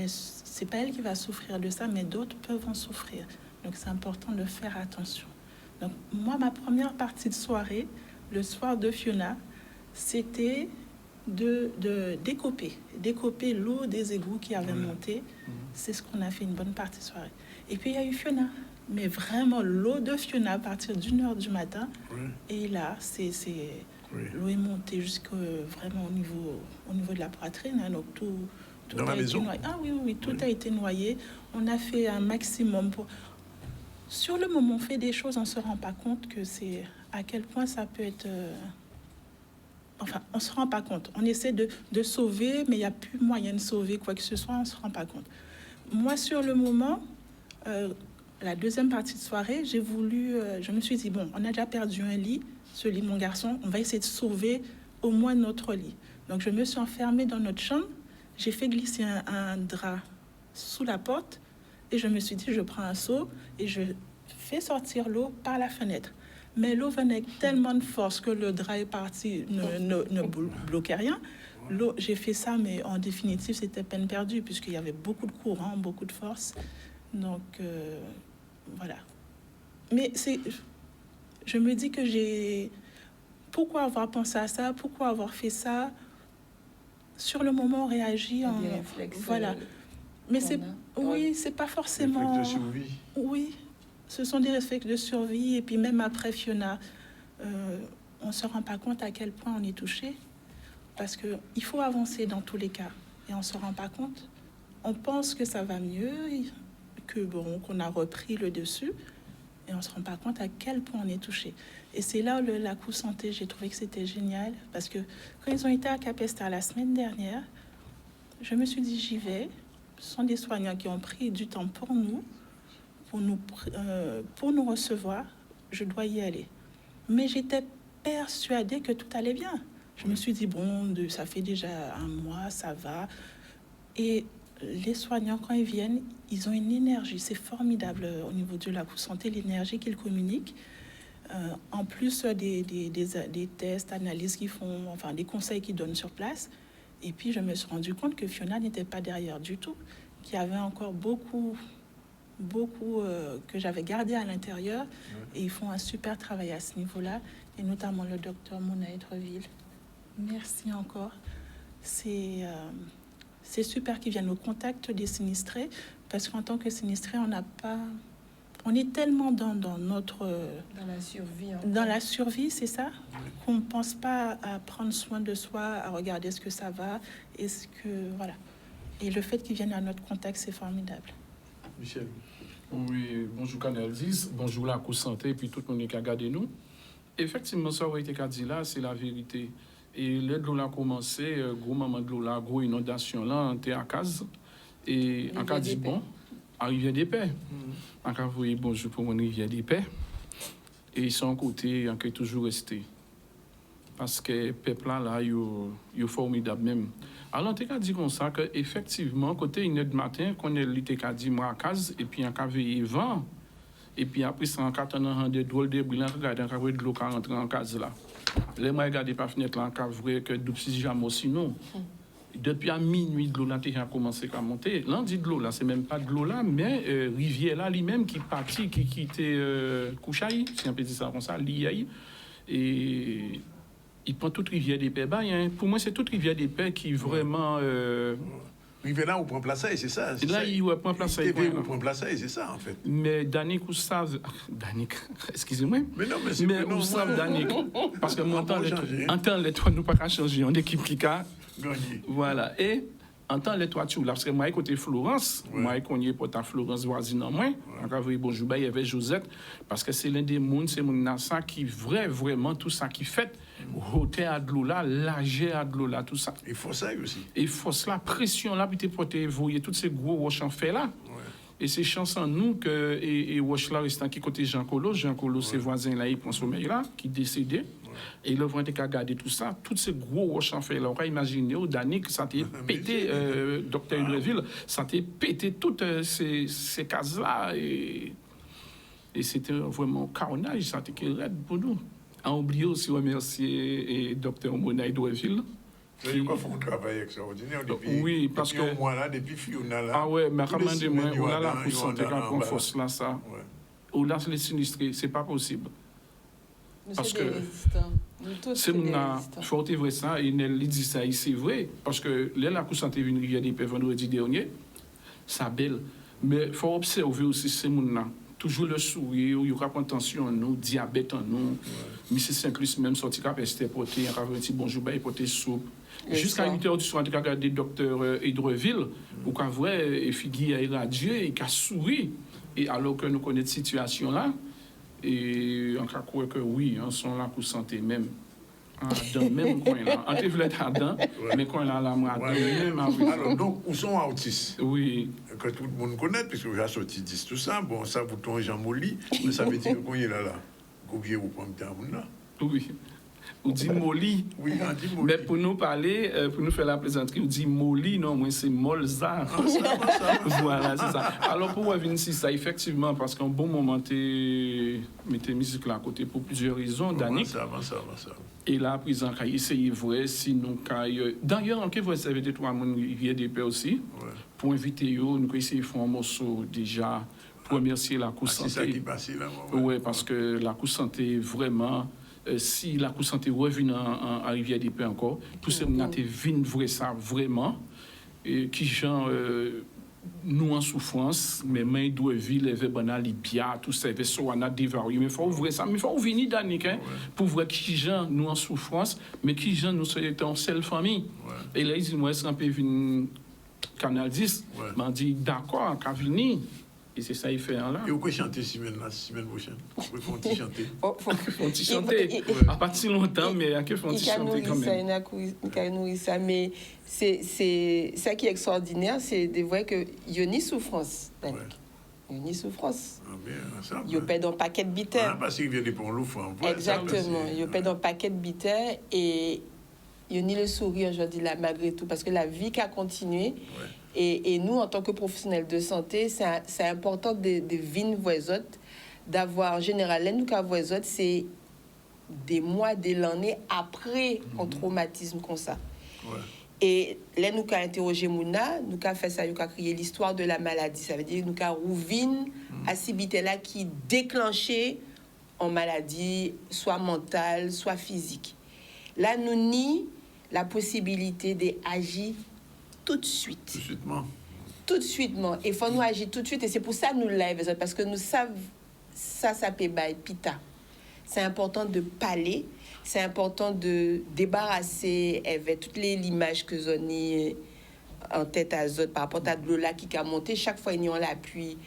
c'est pas elle qui va souffrir de ça, mais d'autres peuvent en souffrir. Donc c'est important de faire attention. Donc moi, ma première partie de soirée, le soir de Fiona, c'était de décoper l'eau des égouts qui avaient monté. C'est ce qu'on a fait une bonne partie de soirée. Et puis il y a eu Fiona, mais vraiment l'eau de Fiona à partir d'1h du matin. Et là, l'eau est montée jusqu'au vraiment au niveau de la poitrine, hein, donc tout dans la maison. Noyé. Ah oui, tout a été noyé. On a fait un maximum pour. Sur le moment, on fait des choses, on se rend pas compte que c'est à quel point ça peut être. Enfin, on se rend pas compte. On essaie de sauver, mais il y a plus moyen de sauver quoi que ce soit. On se rend pas compte. Moi, sur le moment, la deuxième partie de soirée, j'ai voulu. Je me suis dit bon, on a déjà perdu un lit. Ce lit, mon garçon, on va essayer de sauver au moins notre lit. Donc, je me suis enfermée dans notre chambre. J'ai fait glisser un drap sous la porte et je me suis dit, je prends un seau et je fais sortir l'eau par la fenêtre. Mais l'eau venait avec tellement de force que le drap est parti, ne bloquait rien. L'eau, j'ai fait ça, mais en définitive, c'était peine perdue puisqu'il y avait beaucoup de courant, beaucoup de force. Donc, voilà. Mais je me dis que pourquoi avoir pensé à ça? Pourquoi avoir fait ça? Sur le moment, on réagit en... Voilà. Mais c'est pas forcément... Réflexe de survie. Oui, ce sont des réflexes de survie. Et puis même après Fiona, on ne se rend pas compte à quel point on est touché. Parce qu'il faut avancer dans tous les cas. Et on ne se rend pas compte. On pense que ça va mieux, qu'on a repris le dessus. Et on ne se rend pas compte à quel point on est touché. Et c'est là où la Coup Santé, j'ai trouvé que c'était génial. Parce que quand ils ont été à Capesterre la semaine dernière, je me suis dit, j'y vais. Ce sont des soignants qui ont pris du temps pour nous recevoir. Je dois y aller. Mais j'étais persuadée que tout allait bien. Je me suis dit, bon, ça fait déjà un mois, ça va. Et les soignants, quand ils viennent, ils ont une énergie. C'est formidable au niveau de la Coup Santé, l'énergie qu'ils communiquent. En plus des tests, analyses qu'ils font, enfin des conseils qu'ils donnent sur place. Et puis, je me suis rendu compte que Fiona n'était pas derrière du tout, qu'il y avait encore beaucoup que j'avais gardé à l'intérieur. Et ils font un super travail à ce niveau-là, et notamment le docteur Mona Edreville. Merci encore. C'est super qu'ils viennent au contact des sinistrés, parce qu'en tant que sinistrés, on est tellement dans notre... Dans la survie. Dans la survie, c'est ça, qu'on ne pense pas à prendre soin de soi, à regarder ce que ça va, voilà. Et le fait qu'ils viennent à notre contact, c'est formidable. Michel. Oui, bonjour Canal 10, bonjour la Santé, et puis tout le monde qui a regardé nous. Effectivement, ça aurait été qu'à dire là, c'est la vérité. Et l'aide de l'eau a commencé, gros moment de l'eau là, gros inondation là, on était à Caz. Et en cas dit bon, à Rivière des Paix. En cas vous voyez bonjour pour mon Rivière des Paix. Et ils sont côté, en cas toujours resté. Parce que le peuple là, il est formidable même. Alors, on a dit comme ça qu'effectivement, côté une heure du matin, qu'on a l'été qu'a dit moi à Caz, et puis on a veillé vent, et puis après, c'est en 4 ans, des drôles de brillants, regardez, on a vu de l'eau qui rentre en Caz là. Les moi, regardez par fenêtre là, on a vu que d'où jamais sinon. Depuis à minuit, de l'eau là, a commencé à monter. Là, on dit de l'eau là, c'est même pas de l'eau là, mais rivière là, lui-même qui partit, qui était Kouchaï, si on peut dire ça comme ça, l'IAI. Et il prend toute rivière des Paix. Hein. Pour moi, c'est toute rivière des Paix qui vraiment. Rivière là, on prend place, c'est ça. Là, ça. Il prend place. On prend place, c'est ça, en fait. Mais Danick, vous savez. Danick, excusez-moi. Mais non, mais c'est mais vous savez, Danick. Parce que moi, en temps, les trois, nous pas qu'à changer. On est équipe qui a gagné. Voilà. Et en temps, les trois, tu là, parce que moi, côté Florence, moi, qu'on y est pour ta Florence voisine en moins. Encore, vous bonjour, il y avait Josette. Parce que c'est l'un des mondes, c'est mon Nassa qui vraiment tout ça qui fait. Hôtel à de l'eau là, l'âge à de l'eau là, tout ça. Et force ça aussi. Et force la pression là, puis pour te voyer tous ces gros roches en fait là. Et c'est chance en nous que et roche là restant qui côté Jean Colo, ses voisins là, il prend sommeil là, qui décédé. Et le vent était regardé tout ça, tous ces gros roches en fait là. On va imaginer au dernier que ça a pété, docteur Hudreville, ça a pété toutes ces cases là et c'était vraiment carnage, ça a été raide pour nous. On oublie aussi remercier docteur Mona Edreville. Il faut un travail extraordinaire depuis. Oui, parce que. Moi là, depuis Fiona là. Ah ouais, mais recommandez-moi, on a la santé comme force là, ça. Ou là, les sinistrés, c'est pas possible. Parce que. C'est mon forte vrai ça, et il dit ça, c'est vrai. Parce que là, la santé vient rivière des Paix vendredi dernier, ça belle. Mais il faut observer aussi, c'est mon toujours le sourire, il y aura pas de tension en nous, diabète en nous. Mais c'est simple, même sorti capacité porter, il y a un petit bonjour, il porter soupe. Jusqu'à 8h du soir, on a regardé le docteur Hydreville, où qu'on voit, et Figui a irradié, et a souri. Et alors que nous connaissons cette situation-là, et on a cru que oui, on sont là pour santé même. Dans le même coin là. On te voulait être dedans, mais quand là, là, moi, même alors, donc, où sont autistes? Oui. Que tout le monde connaît, puisque j'ai sorti 10 tout ça. Bon, ça, vous tombez Jean Molly, mais ça veut dire qu'on est là. Combien vous prenez là? Oui. On dit Molly. Oui, on dit Molly. Mais pour nous parler, pour nous faire la plaisanterie, on dit Molly, non, moi c'est Molza. Voilà, c'est ça. Alors pour revenir ici, ça, effectivement, parce qu'un bon moment, tu mettais musique là à côté pour plusieurs raisons, Danick. Ça. Et là, prison, quand il essaye vrai, sinon, d'ailleurs, en vous savez des trois monde rivière des Paix aussi, pour inviter eux, nous essayons de faire un morceau déjà pour remercier la Cour Santé. C'est ça qui passe là. Oui, parce que la Cour Santé, vraiment, si la Cour Santé revient à Rivière des Paix encore, tout ce monde a vu vrai ça, vraiment, et qui genre, nous en souffrance, mais mains doivent vivre, les banales, les biens, tout ça, les soana dévarés. Mais il faut ouvrir ça, mais il faut venir Danick, pour voir qui gens nous en souffrance, mais qui gens nous sommes en seule famille. Et là, ils disent, moi, est-ce qu'on peut venir Canal 10? On dit, d'accord, qu'à venir. Et c'est ça qu'il fait là. Et vous pouvez chanter semaine prochaine? Vous pouvez chanter? On t'y chanter. À pas si longtemps, mais à quel font t'y chanter quand même. Mais c'est ça qui est extraordinaire, c'est de voir qu'il y a une souffrance. Il y a une souffrance. Il y a pas dans le paquet de bitter. Parce qu'il vient de prendre l'eau. Exactement. Il y a pas dans le paquet de bitter et il y a ni le sourire aujourd'hui là malgré tout parce que la vie qui a continué. Et nous, en tant que professionnels de santé, c'est important de vivre voisins, d'avoir en général, nous qu'à voisins, c'est des mois, des années après un traumatisme comme ça. Et là, nous avons interrogé Mouna, nous avons fait ça, nous avons créé l'histoire de la maladie. Ça veut dire que nous avons rouvert à là qui déclenchait en maladie, soit mentale, soit physique. Là, nous nie la possibilité d'agir tout de suite. Tout de suite. Il faut nous agir tout de suite. Et c'est pour ça que nous l'avons, parce que nous savons ça peut être pita. C'est important de parler. C'est important de débarrasser avec toutes les images que vous avez en tête à Zot par rapport à Lola qui a monté. Chaque fois, ils ont l'appui.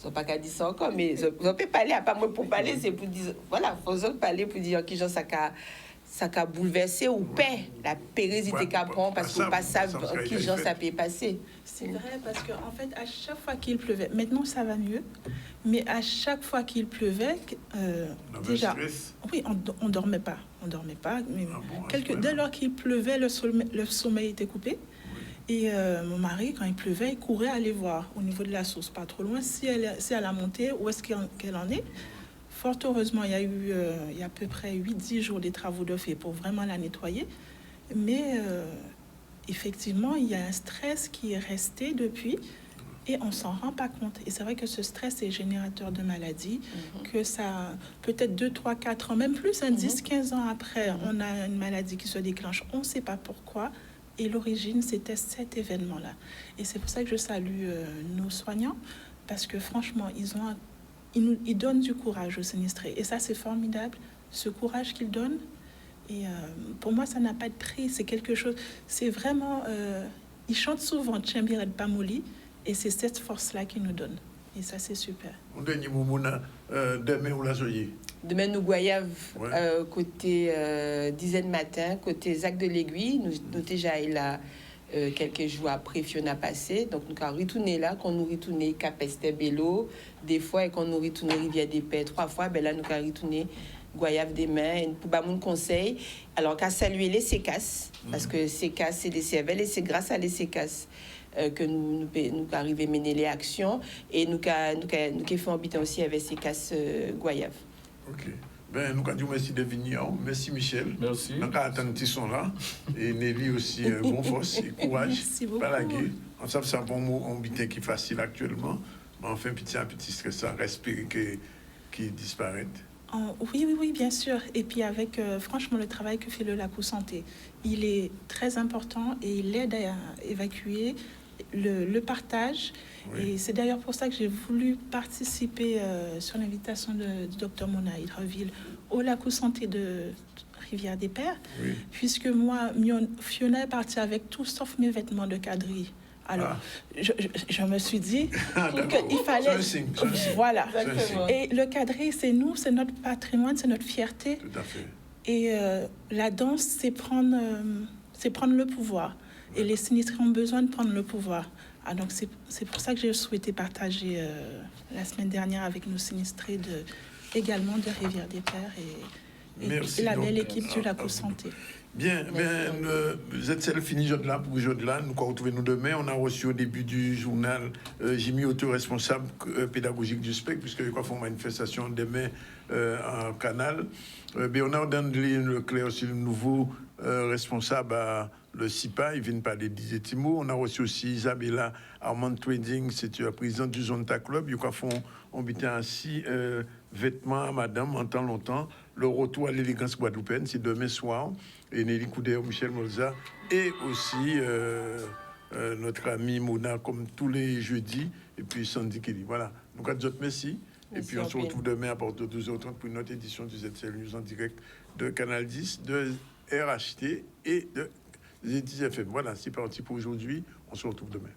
Ils n'ont pas qu'à dire ça encore, mais ils peuvent parler. À pas moi pour parler, c'est pour dire. Voilà, il faut parler pour dire qui ça a bouleversé ou paix, la pérésité qu'a prend parce qu'on ne pas savent qui ça peut passer. C'est vrai, parce qu'en fait, à chaque fois qu'il pleuvait, maintenant ça va mieux, mais à chaque fois qu'il pleuvait, déjà, oui, on dormait pas. Mais dès lors qu'il pleuvait, le sommeil était coupé. Et mon mari, quand il pleuvait, il courait aller voir au niveau de la source, pas trop loin, si elle a monté, où est-ce qu'elle en est. Fort heureusement, il y a eu il y a à peu près 8-10 jours des travaux de fait pour vraiment la nettoyer. Mais effectivement, il y a un stress qui est resté depuis et on ne s'en rend pas compte. Et c'est vrai que ce stress est générateur de maladies, que ça, peut-être 2, 3, 4 ans, même plus, 10, 15 ans après, on a une maladie qui se déclenche. On ne sait pas pourquoi. Et l'origine, c'était cet événement-là. Et c'est pour ça que je salue nos soignants, parce que franchement, ils donnent du courage aux sinistrés. Et ça, c'est formidable, ce courage qu'ils donnent. Et pour moi, ça n'a pas de prix. C'est quelque chose... C'est vraiment... ils chantent souvent « Tchembiret Pamoli » et c'est cette force-là qu'ils nous donnent. Et ça, c'est super. Demain, où la soyez? Demain, nous Goyave, côté 10h matin, côté Zac de l'Aiguille. Nous déjà là quelques jours après Fiona passé. Donc, nous avons retourné là, quand nous retourné Capeste Bello, des fois, et quand nous retourné Rivière des Pères 3 fois, ben là, nous avons retourné Goyave demain, pour pas mon conseil. Alors, qu'à saluer les sécasses, parce que sécasses, c'est des cervelles, et c'est grâce à les sécasses que nous arrivons à mener les actions, et nous faisons habiter aussi avec sécasses Goyave. Ok. Ben, nous avons dit merci de venir. Merci Michel. Merci. Nous avons attendu qu'ils sont là. Et Nelly aussi, bon force et courage. Merci beaucoup. Pas la guerre. On sait que c'est un bon mot, on qui est facile actuellement. Mais enfin, petit à petit, que ça respire qui disparaît. Oui, bien sûr. Et puis avec, franchement, le travail que fait le LACOU Santé, il est très important et il aide à évacuer le partage. Oui. Et c'est d'ailleurs pour ça que j'ai voulu participer sur l'invitation du docteur Mona Hydreville au LACOU Santé de Rivière des Pères, oui. Puisque moi, Fiona est partie avec tout sauf mes vêtements de quadrille. Alors, je me suis dit qu'il fallait... Voilà. Et le quadrille, c'est nous, c'est notre patrimoine, c'est notre fierté. Tout à fait. Et la danse, c'est prendre le pouvoir. Et les sinistrés ont besoin de prendre le pouvoir. Ah, donc c'est pour ça que j'ai souhaité partager la semaine dernière avec nos sinistrés également de Rivière des Pères et la belle équipe du LACOU Santé. Bien, vous êtes fini là pour aujourd'hui là. Nous retrouvons nous demain. On a reçu au début du journal Jimmy Otto, responsable pédagogique du SPEC, puisque nous avons une manifestation demain en Canal. On a donné le clair aussi le nouveau responsable à le CIPA, il vient de parler des mots. On a reçu aussi Isabella Armand Trading, c'est la présidente du Zonta Club. Ils ont mis ainsi vêtements à madame en temps longtemps. Le retour à l'élégance guadeloupéenne, c'est demain soir. Et Nelly Coudert, Michel Molza et aussi notre ami Mona, comme tous les jeudis. Et puis Sandy Kelly. Voilà. Donc, à d'autres, merci. Et puis, on se retrouve demain à partir de 12h30 pour une autre édition du ZCL News en direct de Canal 10, de RHT et de ZFM. Voilà, c'est parti pour aujourd'hui. On se retrouve demain.